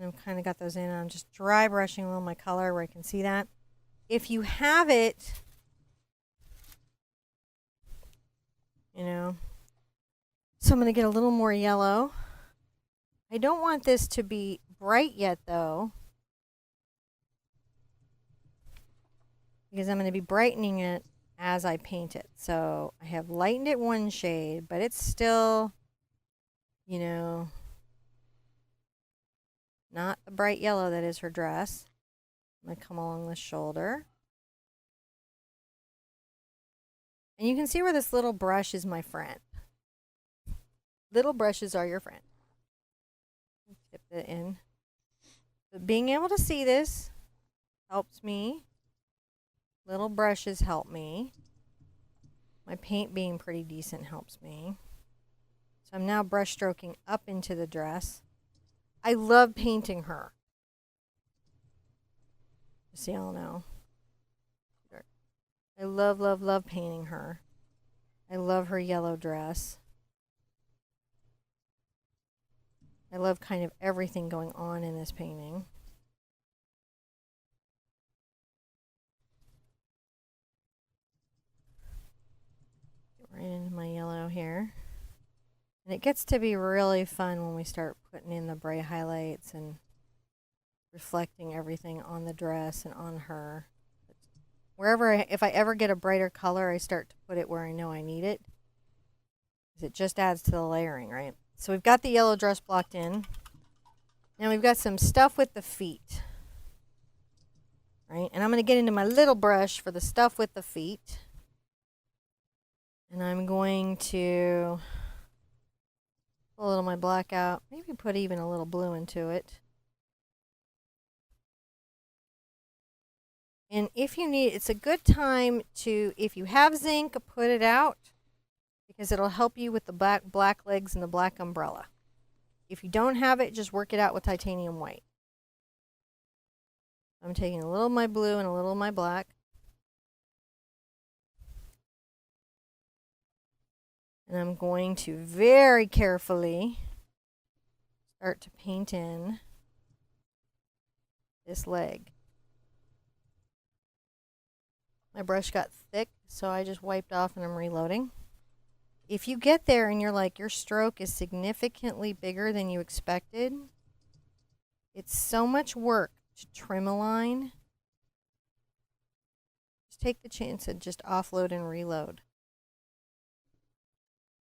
I've kind of got those in. I'm just dry brushing a little my color where I can see that. If you have it, you know, so I'm going to get a little more yellow. I don't want this to be bright yet though, because I'm going to be brightening it as I paint it. So I have lightened it one shade, but it's still, you know, not the bright yellow that is her dress. I'm going to come along the shoulder. And you can see where this little brush is my friend. Little brushes are your friend. Tip it in. But being able to see this helps me. Little brushes help me. My paint being pretty decent helps me. So I'm now brush stroking up into the dress. I love painting her. Just so y'all know. I love, love, love painting her. I love her yellow dress. I love kind of everything going on in this painting. Get right into my yellow here. And it gets to be really fun when we start putting in the bright highlights and reflecting everything on the dress and on her. If I ever get a brighter color, I start to put it where I know I need it. Because it just adds to the layering, right? So we've got the yellow dress blocked in. Now we've got some stuff with the feet. Right? And I'm going to get into my little brush for the stuff with the feet. And I'm going to pull a little of my black out. Maybe put even a little blue into it. And if you need, it's a good time to, if you have zinc, put it out. Because it'll help you with the black legs and the black umbrella. If you don't have it, just work it out with titanium white. I'm taking a little of my blue and a little of my black. And I'm going to very carefully start to paint in this leg. My brush got thick, so I just wiped off and I'm reloading. If you get there and you're like, your stroke is significantly bigger than you expected, it's so much work to trim a line. Just take the chance and just offload and reload.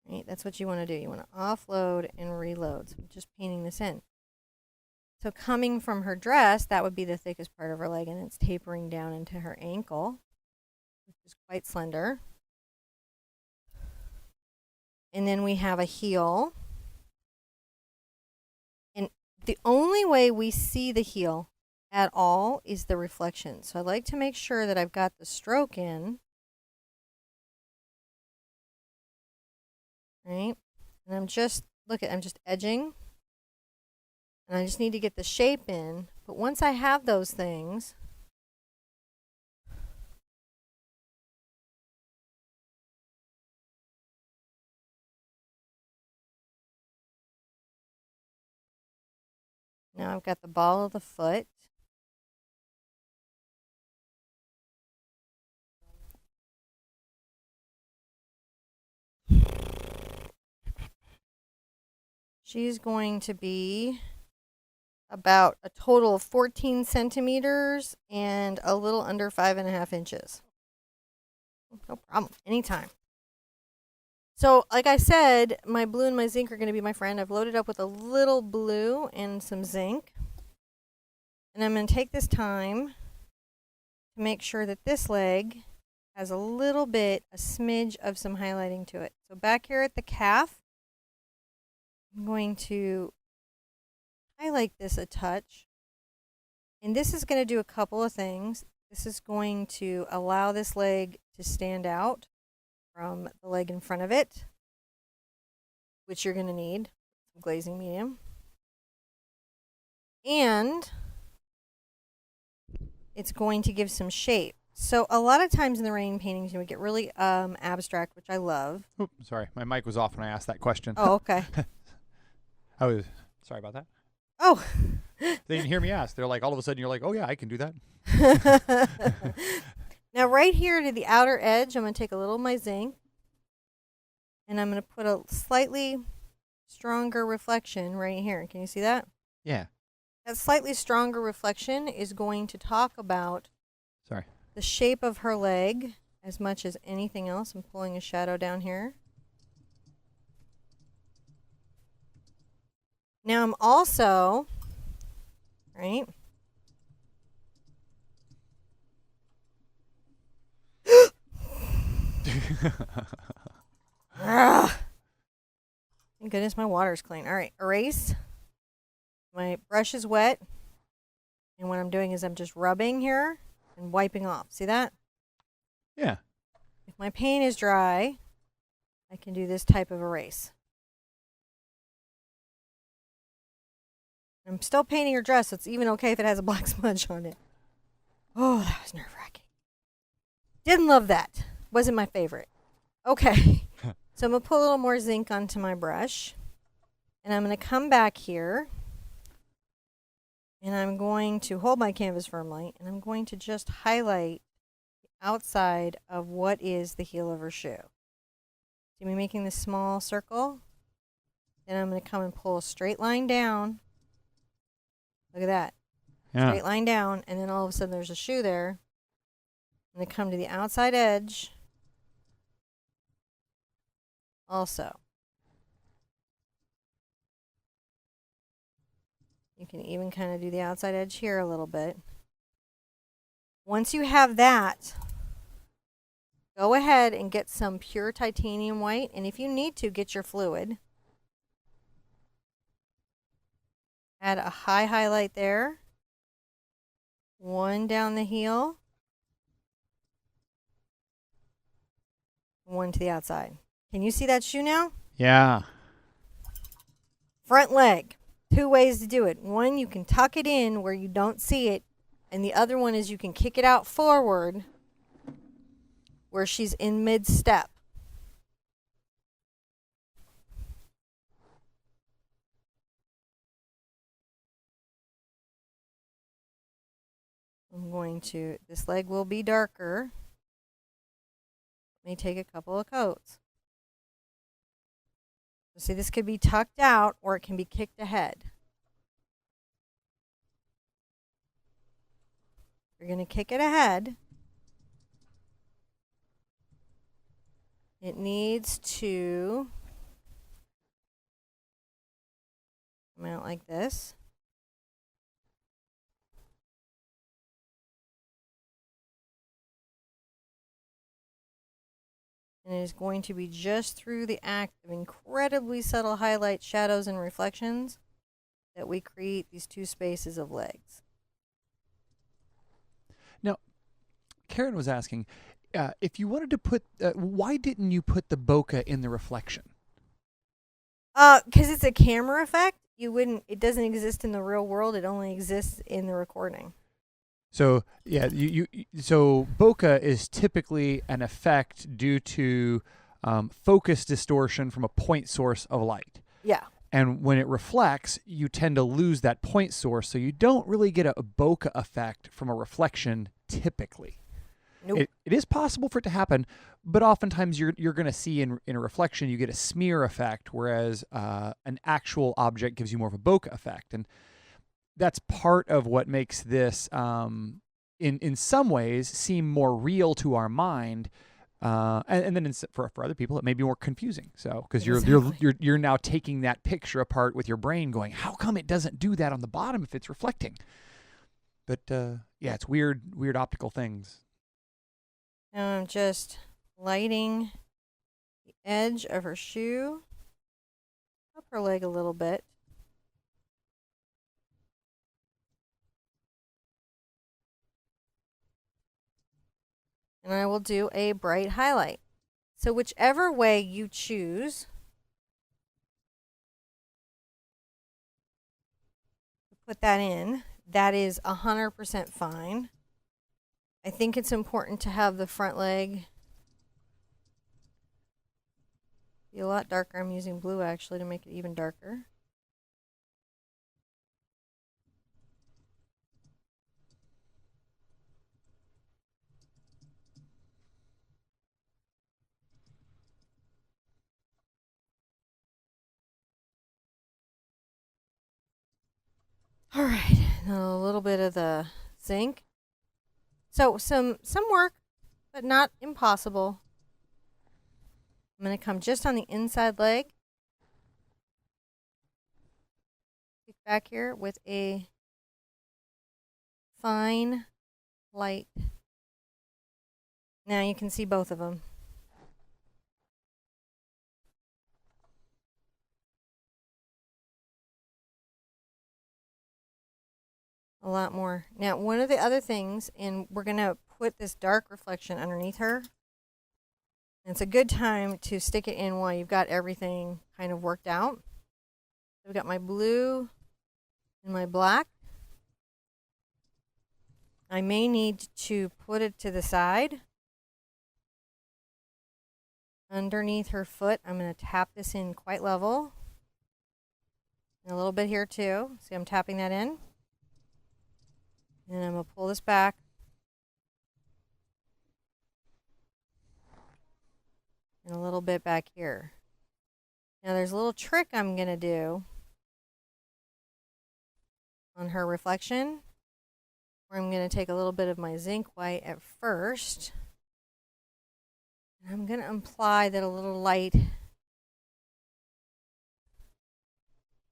Right? That's what you want to do. You want to offload and reload. So I'm just painting this in. So coming from her dress, that would be the thickest part of her leg, and it's tapering down into her ankle, which is quite slender. And then we have a heel. And the only way we see the heel at all is the reflection. So I like to make sure that I've got the stroke in. Right? And I'm just, I'm just edging. And I just need to get the shape in. But once I have those things, now I've got the ball of the foot. She's going to be about a total of 14 centimeters and a little under 5.5 inches. No problem, anytime. So, like I said, my blue and my zinc are going to be my friend. I've loaded up with a little blue and some zinc. And I'm going to take this time to make sure that this leg has a little bit, a smidge of some highlighting to it. So back here at the calf, I'm going to highlight this a touch. And this is going to do a couple of things. This is going to allow this leg to stand out from the leg in front of it, which you're going to need some glazing medium. And it's going to give some shape. So a lot of times in the rain paintings, you would get really abstract, which I love. Oops, sorry. My mic was off when I asked that question. Oh, okay. I was sorry about that. Oh. They didn't hear me ask. They're like, all of a sudden, you're like, oh, yeah, I can do that. Now, right here to the outer edge, I'm going to take a little of my zinc, and I'm going to put a slightly stronger reflection right here. Can you see that? Yeah. That slightly stronger reflection is going to talk about the shape of her leg as much as anything else. I'm pulling a shadow down here. Now I'm also, right? Thank goodness my water's clean. All right, erase. My brush is wet. And what I'm doing is I'm just rubbing here and wiping off. See that? Yeah. If my paint is dry, I can do this type of erase. I'm still painting her dress, so it's even okay if it has a black smudge on it. Oh, that was nerve-wracking. Didn't love that. Wasn't my favorite. Okay. So I'm going to put a little more zinc onto my brush. And I'm going to come back here. And I'm going to hold my canvas firmly. And I'm going to just highlight the outside of what is the heel of her shoe. See me making this small circle? Then I'm going to come and pull a straight line down. Look at that. Yeah. Straight line down. And then all of a sudden there's a shoe there. I'm going to come to the outside edge. Also. You can even kind of do the outside edge here a little bit. Once you have that, go ahead and get some pure titanium white. And if you need to, get your fluid. Add a high highlight there. One down the heel. One to the outside. Can you see that shoe now? Yeah. Front leg. 2 ways to do it. One, you can tuck it in where you don't see it. And the other one is you can kick it out forward where she's in mid-step. I'm going to, this leg will be darker. Let me take a couple of coats. So see, this could be tucked out or it can be kicked ahead. You're going to kick it ahead. it needs to come out like this. And it is going to be just through the act of incredibly subtle highlights, shadows, and reflections that we create these two spaces of legs. Now, Karen was asking, if you wanted to put, why didn't you put the bokeh in the reflection? Because it's a camera effect. It doesn't exist in the real world. It only exists in the recording. So yeah, so bokeh is typically an effect due to focus distortion from a point source of light. Yeah. And when it reflects, you tend to lose that point source, so you don't really get a bokeh effect from a reflection typically. Nope. It is possible for it to happen, but oftentimes you're going to see in a reflection you get a smear effect, whereas an actual object gives you more of a bokeh effect. And that's part of what makes this, in some ways, seem more real to our mind, and then for other people it may be more confusing. So because you're now taking that picture apart with your brain, going, how come it doesn't do that on the bottom if it's reflecting? But yeah, it's weird optical things. Now I'm just lighting the edge of her shoe, up her leg a little bit. And I will do a bright highlight. So whichever way you choose to put that in, that is 100% fine. I think it's important to have the front leg be a lot darker. I'm using blue actually to make it even darker. All right, now a little bit of the zinc. So some work, but not impossible. I'm going to come just on the inside leg. Kick back here with a fine light. Now you can see both of them. A lot more. Now, one of the other things, and we're going to put this dark reflection underneath her. And it's a good time to stick it in while you've got everything kind of worked out. I've got my blue and my black. I may need to put it to the side. Underneath her foot, I'm going to tap this in quite level. And a little bit here too. See, I'm tapping that in. And I'm going to pull this back. And a little bit back here. Now there's a little trick I'm going to do on her reflection, where I'm going to take a little bit of my zinc white at first. And I'm going to imply that a little light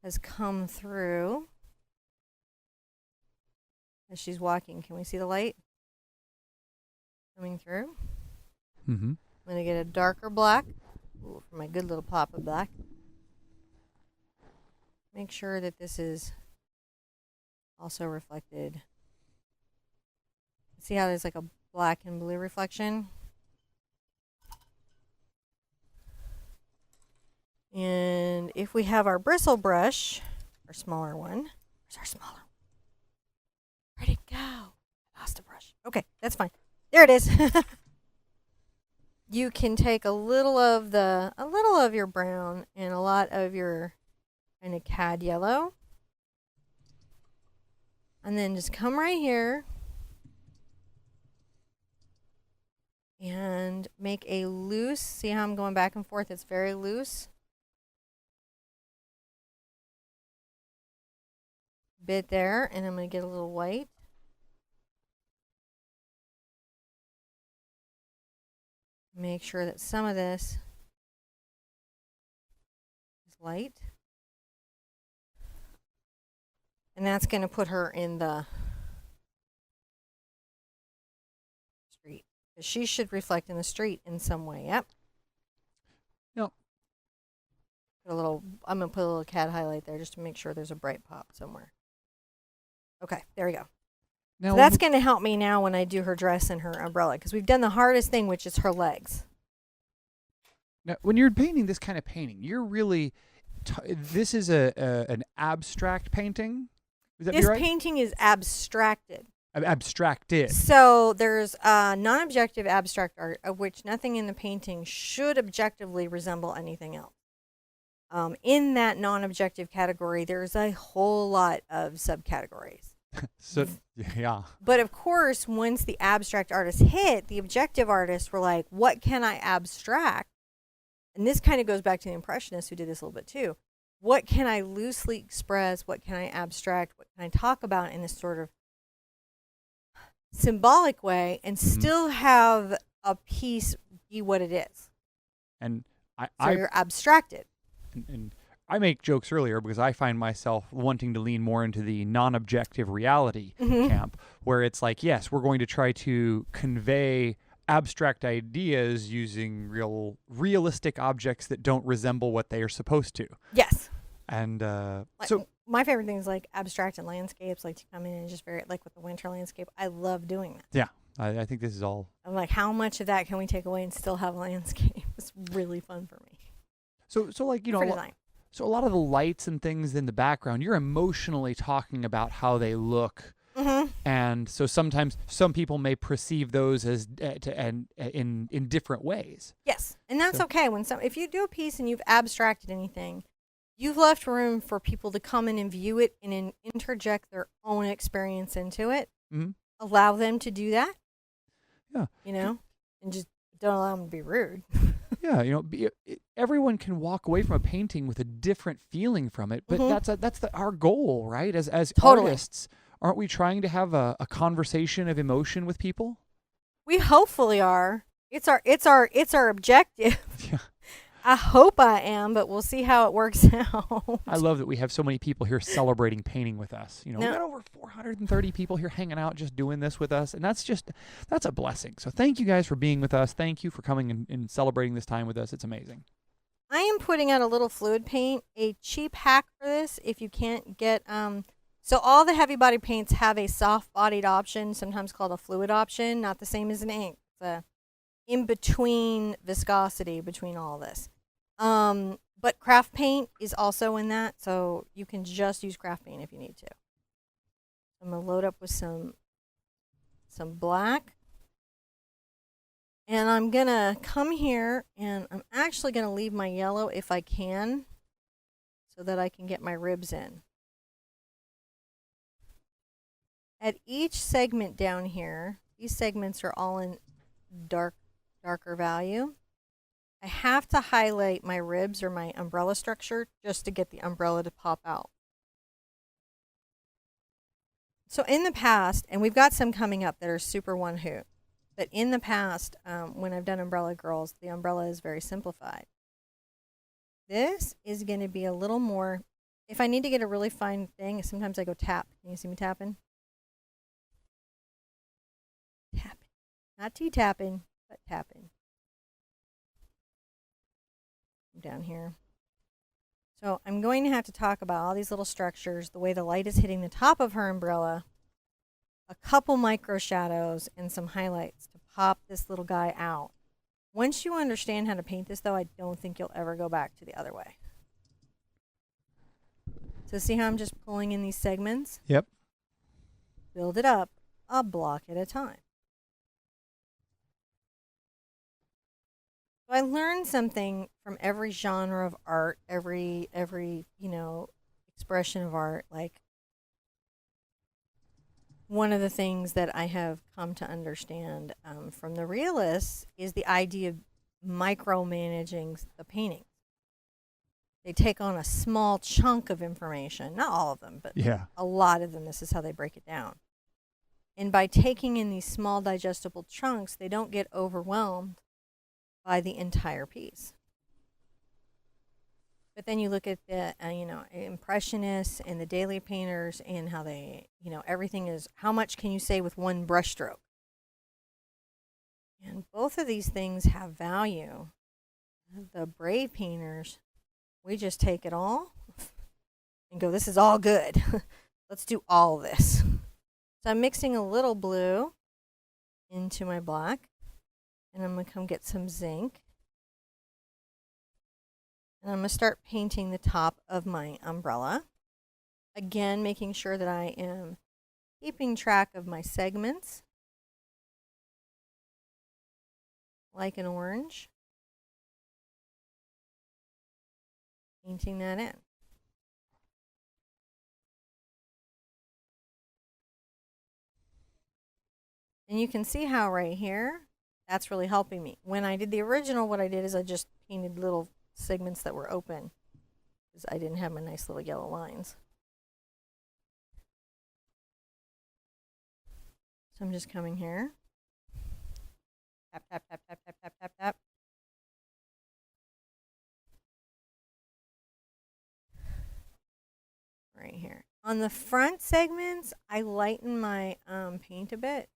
has come through as she's walking. Can we see the light coming through? Mm-hmm. I'm going to get a darker black. Ooh, for my good little pop of black. Make sure that this is also reflected. See how there's like a black and blue reflection? And if we have our bristle brush, our smaller one, where's our smaller one? Where'd it go? I lost a brush. Okay, that's fine. There it is. You can take a little of your brown and a lot of your kind of cad yellow, and then just come right here and make a loose. See how I'm going back and forth? It's very loose. Bit there, and I'm going to get a little white. make sure that some of this is light. And that's going to put her in the street. She should reflect in the street in some way. Yep. Yep. I'm going to put a little cat highlight there just to make sure there's a bright pop somewhere. Okay, there we go. Now So that's going to help me now when I do her dress and her umbrella, because we've done the hardest thing, which is her legs. Now, when you're painting this kind of painting, you're really this is an abstract painting. Is that This right? painting is abstracted. Abstracted. So there's non-objective abstract art, of which nothing in the painting should objectively resemble anything else. In that non-objective category, there's a whole lot of subcategories. So yeah. But of course, once the abstract artist hit, the objective artists were like, what can I abstract? And this kind of goes back to the Impressionists who did this a little bit too. What can I loosely express? What can I abstract? What can I talk about in this sort of symbolic way and still have a piece be what it is? And you're abstracted. And I make jokes earlier because I find myself wanting to lean more into the non-objective reality camp, where it's like, yes, we're going to try to convey abstract ideas using realistic objects that don't resemble what they are supposed to. Yes. And so my favorite thing is like abstract and landscapes, like to come in and just very, like with the winter landscape. I love doing that. Yeah. I think this is all. I'm like, how much of that can we take away and still have landscape? It's really fun for me. So like, you know, so a lot of the lights and things in the background, you're emotionally talking about how they look. And so sometimes some people may perceive those as in different ways. Yes, and that's okay. If you do a piece and you've abstracted anything, you've left room for people to come in and view it and interject their own experience into it. Allow them to do that. Yeah, you know, and just don't allow them to be rude. Yeah, you know, everyone can walk away from a painting with a different feeling from it, but that's our goal, right? As totally. Artists, aren't we trying to have a conversation of emotion with people? We hopefully are. It's our objective. Yeah. I hope I am, but we'll see how it works out. I love that we have so many people here celebrating painting with us. You know, we got over 430 people here hanging out, just doing this with us, and that's a blessing. So thank you guys for being with us. Thank you for coming and celebrating this time with us. It's amazing. I am putting out a little fluid paint, a cheap hack for this. If you can't get, so all the heavy body paints have a soft bodied option, sometimes called a fluid option, not the same as an ink. It's a in between viscosity between all this. But craft paint is also in that, so you can just use craft paint if you need to. I'm gonna load up with some black, and I'm gonna come here and I'm actually gonna leave my yellow if I can, so that I can get my ribs in. At each segment down here, these segments are all in darker value. I have to highlight my ribs or my umbrella structure just to get the umbrella to pop out. So in the past, and we've got some coming up that are super one hoot, but in the past, when I've done umbrella girls, the umbrella is very simplified. This is going to be a little more, if I need to get a really fine thing, sometimes I go tap. Can you see me tapping? Tapping. Not T-tapping, but tapping. Down here. So I'm going to have to talk about all these little structures, the way the light is hitting the top of her umbrella, a couple micro shadows, and some highlights to pop this little guy out. Once you understand how to paint this, though, I don't think you'll ever go back to the other way. So see how I'm just pulling in these segments? Yep. Build it up a block at a time. So I learned something from every genre of art, every expression of art. Like, one of the things that I have come to understand from the realists is the idea of micromanaging the painting. They take on a small chunk of information, not all of them, but a lot of them. This is how they break it down. And by taking in these small digestible chunks, they don't get overwhelmed by the entire piece. But then you look at the, impressionists and the daily painters and how they, everything is, how much can you say with one brush stroke? And both of these things have value. The brave painters, we just take it all and go, this is all good. Let's do all this. So I'm mixing a little blue into my black, and I'm going to come get some zinc. And I'm going to start painting the top of my umbrella. Again, making sure that I am keeping track of my segments, like an orange. Painting that in. And you can see how right here, that's really helping me. When I did the original, what I did is I just painted little segments that were open because I didn't have my nice little yellow lines. So I'm just coming here. Tap, tap, tap, tap, tap, tap, tap, tap. Right here. On the front segments, I lighten my paint a bit.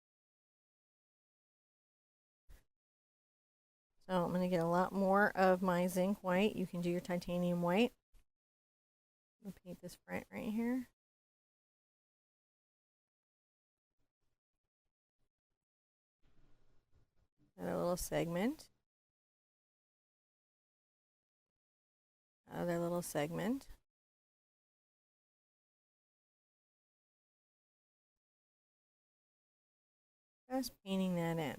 So I'm going to get a lot more of my zinc white. You can do your titanium white. I'm going to paint this front right here. Another little segment. Another little segment. Just painting that in.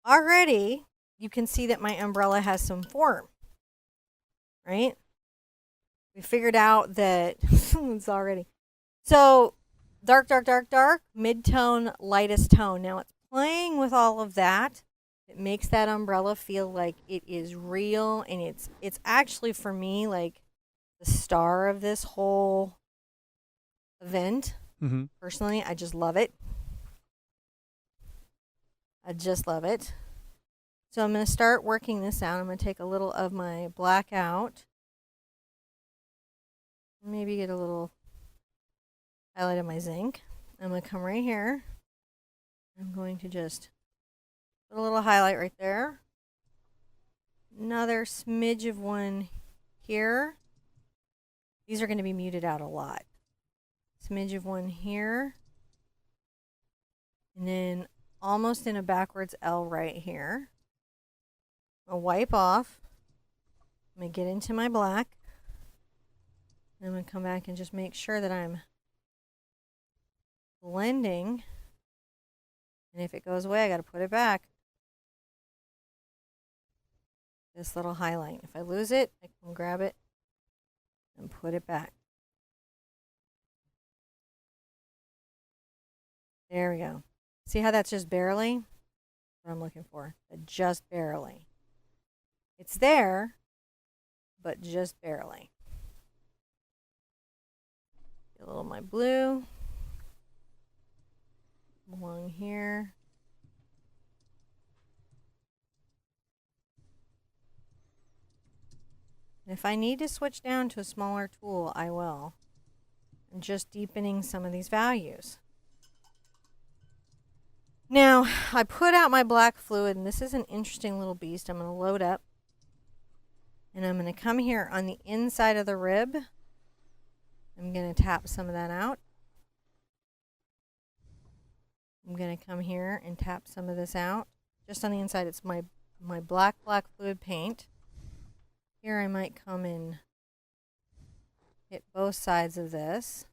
Already, you can see that my umbrella has some form, right? We figured out that it's already. So, dark, dark, dark, dark, mid-tone, lightest tone. Now it's playing with all of that. It makes that umbrella feel like it is real, and it's actually, for me, like the star of this whole event. Mm-hmm. Personally, I just love it. I just love it. So I'm going to start working this out. I'm going to take a little of my black out. Maybe get a little highlight of my zinc. I'm going to come right here. I'm going to just put a little highlight right there. Another smidge of one here. These are going to be muted out a lot. Smidge of one here. And then almost in a backwards L right here. I'll wipe off. I'm going to get into my black. I'm going to come back and just make sure that I'm blending. And if it goes away, I got to put it back. This little highlight. If I lose it, I can grab it and put it back. There we go. See how that's just barely? What I'm looking for. Just barely. It's there, but just barely. Get a little of my blue along here. And if I need to switch down to a smaller tool, I will. I'm just deepening some of these values. Now, I put out my black fluid, and this is an interesting little beast. I'm going to load up. And I'm going to come here on the inside of the rib. I'm going to tap some of that out. I'm going to come here and tap some of this out. Just on the inside, it's my black fluid paint. Here I might come and hit both sides of this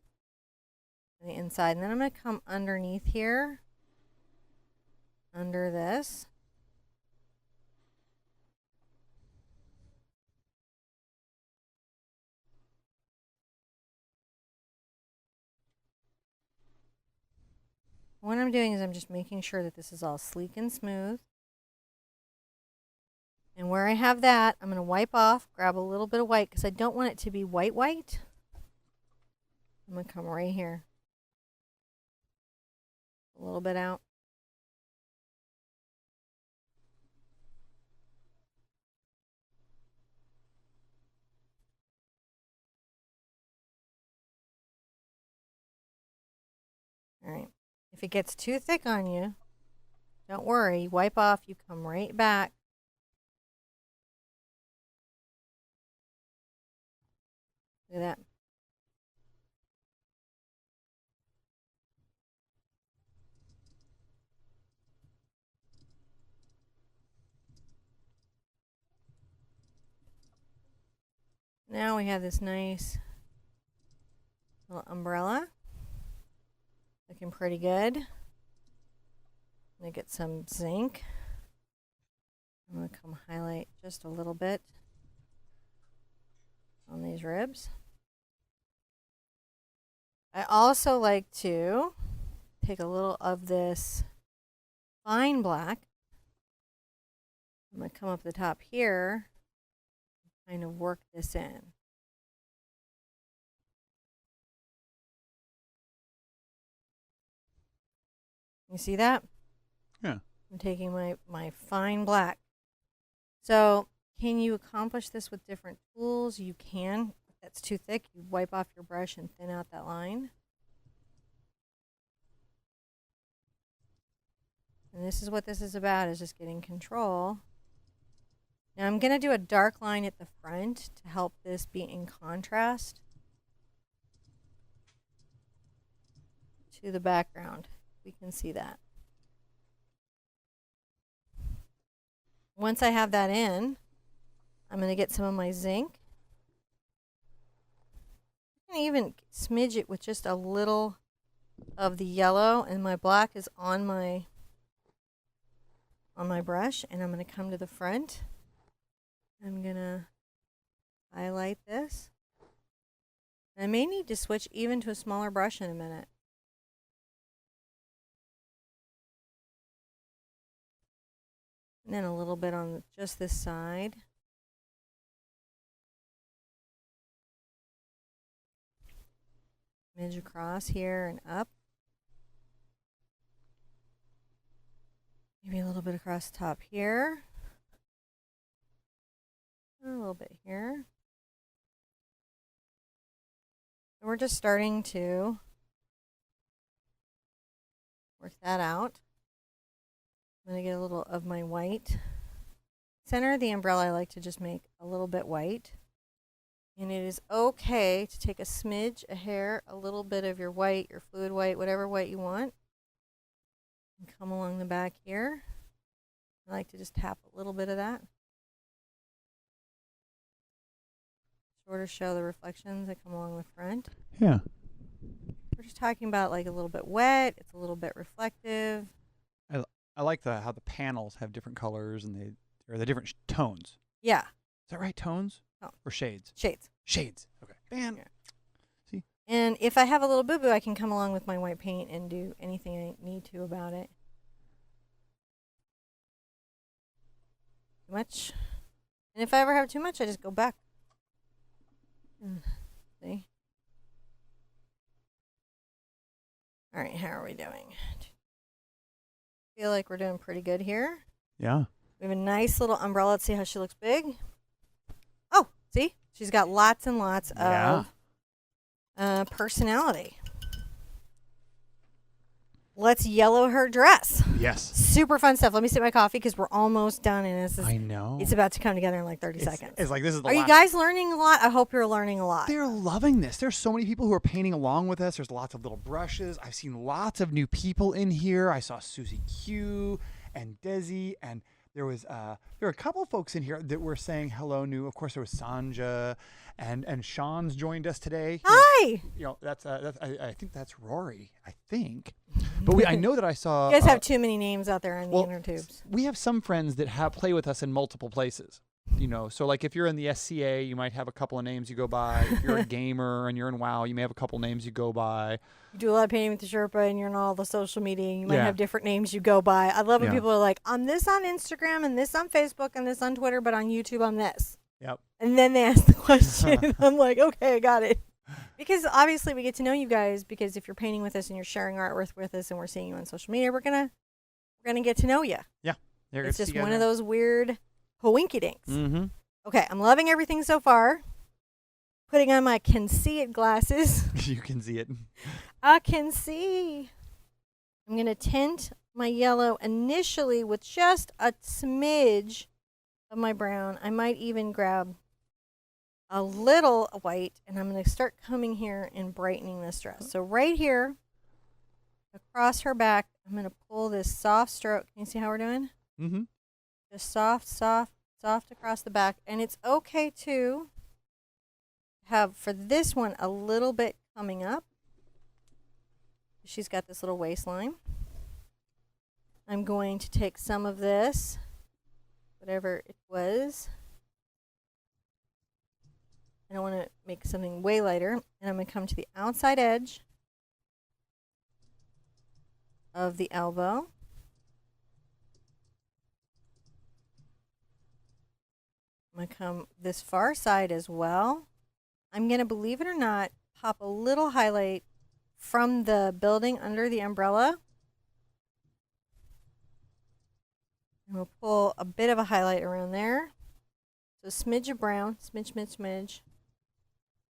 on the inside. And then I'm going to come underneath here, under this. What I'm doing is I'm just making sure that this is all sleek and smooth. And where I have that, I'm going to wipe off, grab a little bit of white because I don't want it to be white white. I'm going to come right here. A little bit out. If it gets too thick on you, don't worry. Wipe off. You come right back. Look at that. Now we have this nice little umbrella. Looking pretty good. I'm going to get some zinc. I'm going to come highlight just a little bit on these ribs. I also like to take a little of this fine black. I'm going to come up the top here and kind of work this in. You see that? Yeah. I'm taking my fine black. So can you accomplish this with different tools? You can. If that's too thick, you wipe off your brush and thin out that line. And this is what this is about, is just getting control. Now I'm going to do a dark line at the front to help this be in contrast to the background. We can see that. Once I have that in, I'm going to get some of my zinc. I can even smidge it with just a little of the yellow, and my black is on my brush, and I'm going to come to the front. I'm going to highlight this. I may need to switch even to a smaller brush in a minute. And then a little bit on just this side. Midge across here and up. Maybe a little bit across the top here. A little bit here. And we're just starting to work that out. I'm going to get a little of my white. Center of the umbrella, I like to just make a little bit white. And it is okay to take a smidge, a hair, a little bit of your white, your fluid white, whatever white you want. And come along the back here. I like to just tap a little bit of that. Sort of show the reflections that come along the front. Yeah. We're just talking about like a little bit wet, it's a little bit reflective. I like how the panels have different colors and the different tones. Yeah. Is that right? Tones? Oh. Or shades? Shades. Shades. Okay. Man. Yeah. See? And if I have a little boo-boo, I can come along with my white paint and do anything I need to about it. Too much. And if I ever have too much, I just go back. See? All right, how are we doing? Feel like we're doing pretty good here. Yeah. We have a nice little umbrella. Let's see how she looks big. Oh, see? She's got lots and lots of personality. Let's yellow her dress. Yes. Super fun stuff. Let me sip my coffee because we're almost done, and I know. it's about to come together in like 30 seconds. It's like this is the Are last. you guys learning a lot? I hope you're learning a lot. They're loving this. There's so many people who are painting along with us. There's lots of little brushes. I've seen lots of new people in here. I saw Susie Q and Desi, and there were a couple of folks in here that were saying hello new. Of course, there was Sanja, and Sean's joined us today. Hi. That's I think that's Rory. I think, but I know that I saw. You guys have too many names out there on the inner tubes. We have some friends that play with us in multiple places. So like if you're in the SCA, you might have a couple of names you go by. If you're a gamer and you're in WoW, you may have a couple names you go by. You do a lot of painting with the Sherpa and you're on all the social media. You might Yeah. have different names you go by. I love when Yeah. people are like, I'm this on Instagram and this on Facebook and this on Twitter, but on YouTube I'm this. Yep. And then they ask the question. I'm like, okay, I got it. Because obviously we get to know you guys, because if you're painting with us and you're sharing artwork with us and we're seeing you on social media, we're gonna get to know you. Yeah. It's just one of those weird hoinky dinks. Mm-hmm. Okay, I'm loving everything so far. Putting on my can see it glasses. You can see it. I can see. I'm going to tint my yellow initially with just a smidge of my brown. I might even grab a little white, and I'm going to start coming here and brightening this dress. So right here, across her back, I'm going to pull this soft stroke. Can you see how we're doing? Mm-hmm. Just soft, soft, soft across the back. And it's okay to have, for this one, a little bit coming up. She's got this little waistline. I'm going to take some of this, whatever it was. And I want to make something way lighter. And I'm going to come to the outside edge of the elbow. I'm going to come this far side as well. I'm going to, believe it or not, pop a little highlight from the building under the umbrella. And we'll pull a bit of a highlight around there. So smidge of brown, smidge, smidge, smidge.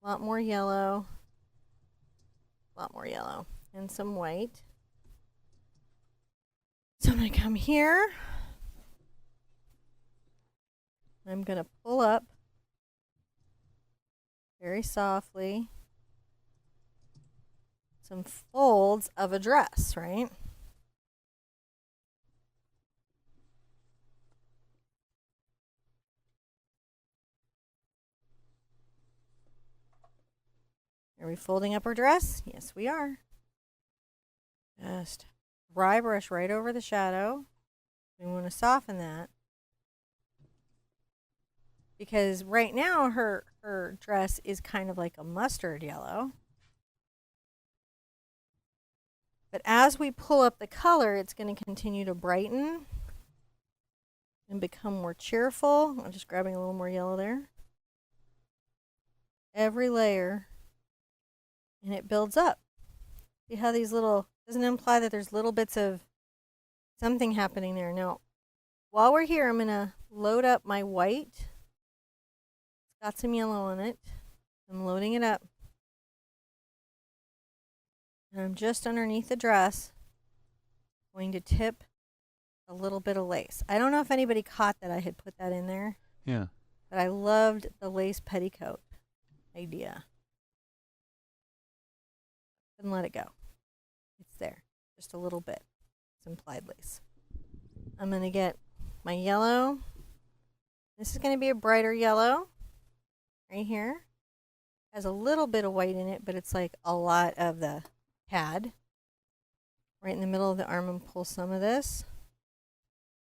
A lot more yellow. A lot more yellow. And some white. So I'm going to come here. I'm going to pull up very softly some folds of a dress, right? Are we folding up our dress? Yes, we are. Just dry brush right over the shadow. We want to soften that. Because right now her dress is kind of like a mustard yellow. But as we pull up the color, it's going to continue to brighten and become more cheerful. I'm just grabbing a little more yellow there. Every layer. And it builds up. See how these little, doesn't imply that there's little bits of something happening there. Now, while we're here, I'm going to load up my white. It's got some yellow on it. I'm loading it up. And I'm just underneath the dress going to tip a little bit of lace. I don't know if anybody caught that I had put that in there. Yeah. But I loved the lace petticoat idea. And let it go. It's there. Just a little bit. It's implied lace. I'm going to get my yellow. This is going to be a brighter yellow. Right here. Has a little bit of white in it, but it's like a lot of the pad. Right in the middle of the arm, and pull some of this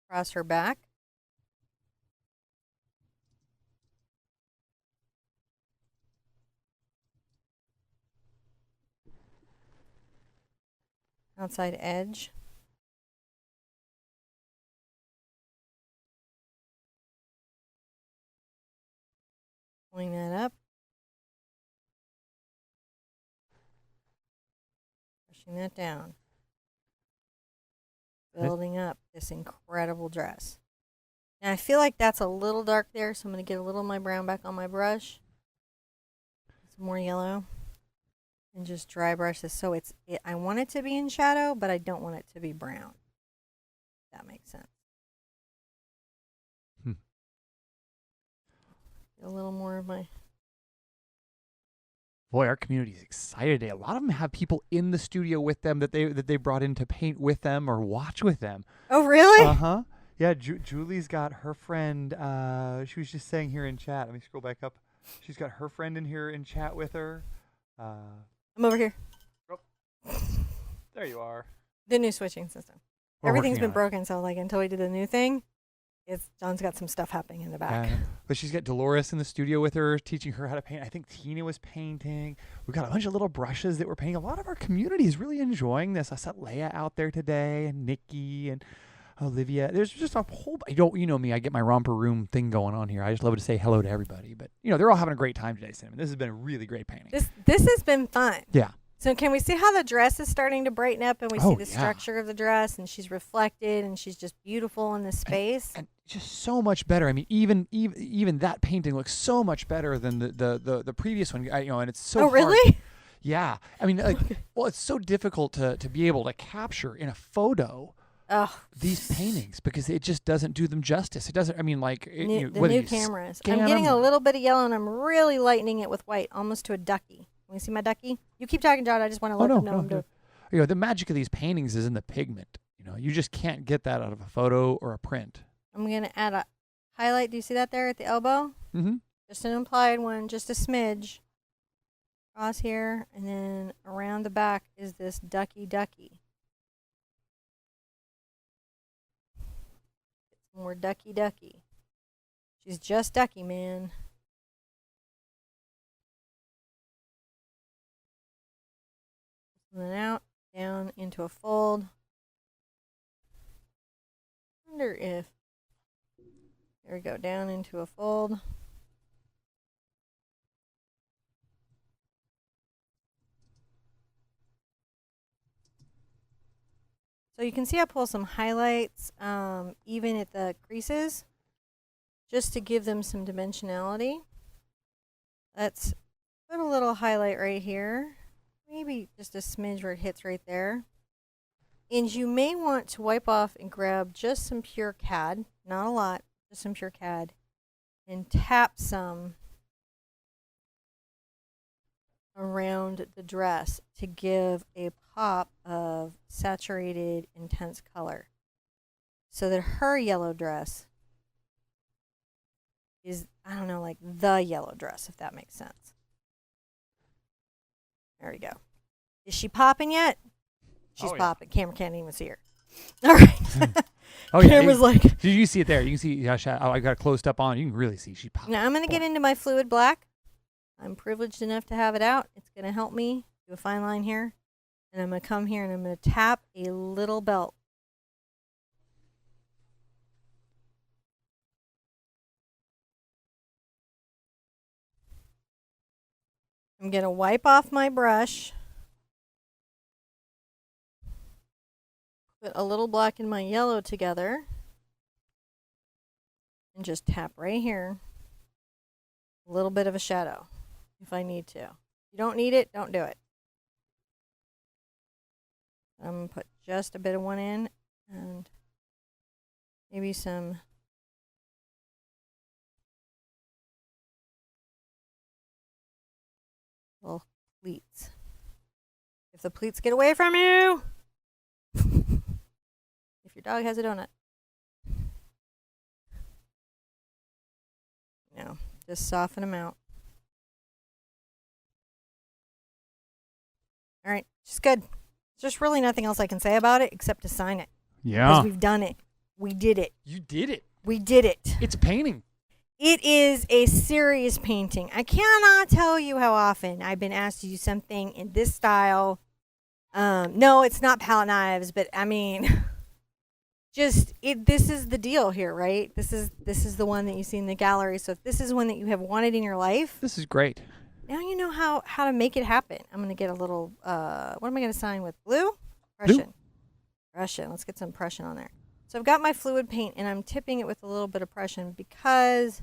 across her back. Outside edge. Pulling that up. Pushing that down. Building up this incredible dress. Now I feel like that's a little dark there, so I'm going to get a little of my brown back on my brush. Some more yellow. And just dry brush this. So I want it to be in shadow, but I don't want it to be brown. If that makes sense. Get a little more of my... Boy, our community is excited today. A lot of them have people in the studio with them that they brought in to paint with them or watch with them. Oh, really? Uh-huh. Yeah, Julie's got her friend. She was just saying here in chat. Let me scroll back up. She's got her friend in here in chat with her. I'm over here. Oh, there you are. The new switching system. Everything's been broken, so like until we do the new thing, John's got some stuff happening in the back. But she's got Dolores in the studio with her, teaching her how to paint. I think Tina was painting. We've got a bunch of little brushes that we're painting. A lot of our community is really enjoying this. I saw Leia out there today, and Nikki, and Olivia. There's just a whole... You know me, I get my romper room thing going on here. I just love to say hello to everybody. But, they're all having a great time today, Cinnamon. This has been a really great painting. This has been fun. Yeah. So can we see how the dress is starting to brighten up, and we see the structure of the dress, and she's reflected, and she's just beautiful in this space. And just so much better. I mean, even that painting looks so much better than the previous one. And it's so really? Yeah. I mean, like, well, it's so difficult to be able to capture in a photo Oh, these paintings because it just doesn't do them justice. It doesn't. I mean, like the whether new you cameras. scan I'm getting them a or- little bit of yellow, and I'm really lightening it with white, almost to a ducky. Can you see my ducky? You keep talking, John. I just want to Oh let no, them know no, I'm doing. the magic of these paintings is in the pigment. You just can't get that out of a photo or a print. I'm gonna add a highlight. Do you see that there at the elbow? Mm-hmm. Just an implied one, just a smidge. Across here, and then around the back is this ducky. More ducky. She's just ducky, man. And then out, down into a fold. Wonder if, there we go, down into a fold. So you can see I pull some highlights, even at the creases, just to give them some dimensionality. Let's put a little highlight right here. Maybe just a smidge where it hits right there. And you may want to wipe off and grab just some pure CAD, not a lot, just some pure CAD, and tap some around the dress to give a pop of saturated, intense color. So that her yellow dress is, I don't know, like the yellow dress, if that makes sense. There we go. Is she popping yet? She's popping. Camera can't even see her. All right. Oh yeah. Camera's like. You see it there. You can see. I got it closed up on. You can really see she popped. Now I'm going to get into my fluid black. I'm privileged enough to have it out. It's going to help me do a fine line here. And I'm going to come here and I'm going to tap a little belt. I'm going to wipe off my brush. Put a little black and my yellow together. And just tap right here. A little bit of a shadow if I need to. If you don't need it, don't do it. I'm going to put just a bit of one in and maybe some little pleats. If the pleats get away from you, if your dog has a donut. No, just soften them out. All right, just good. There's just really nothing else I can say about it except to sign it. Yeah. Because we've done it. We did it. You did it. We did it. It's a painting. It is a serious painting. I cannot tell you how often I've been asked to do something in this style. No, it's not palette knives, but I mean, just this is the deal here, right? This is the one that you see in the gallery. So if this is one that you have wanted in your life, This is great. now you know how to make it happen. I'm going to get a little, what am I going to sign with? Blue? Prussian. Prussian. Let's get some Prussian on there. So I've got my fluid paint and I'm tipping it with a little bit of Prussian because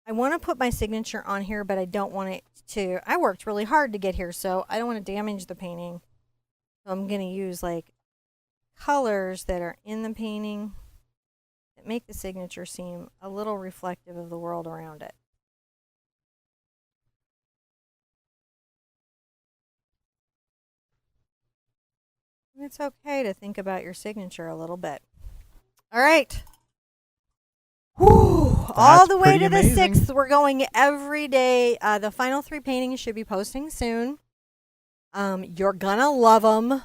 I want to put my signature on here, but I don't want it to, I worked really hard to get here, so I don't want to damage the painting. So I'm going to use like colors that are in the painting that make the signature seem a little reflective of the world around it. It's okay to think about your signature a little bit. All right. Whew, all the way to the 6th. We're going every day. The final 3 paintings should be posting soon. You're going to love them.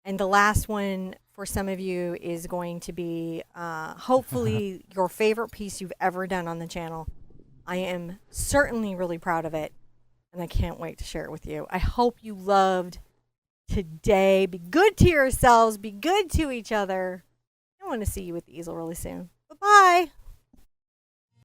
And the last one for some of you is going to be hopefully your favorite piece you've ever done on the channel. I am certainly really proud of it. And I can't wait to share it with you. I hope you loved today. Be good to yourselves. Be good to each other. I want to see you with the easel really soon.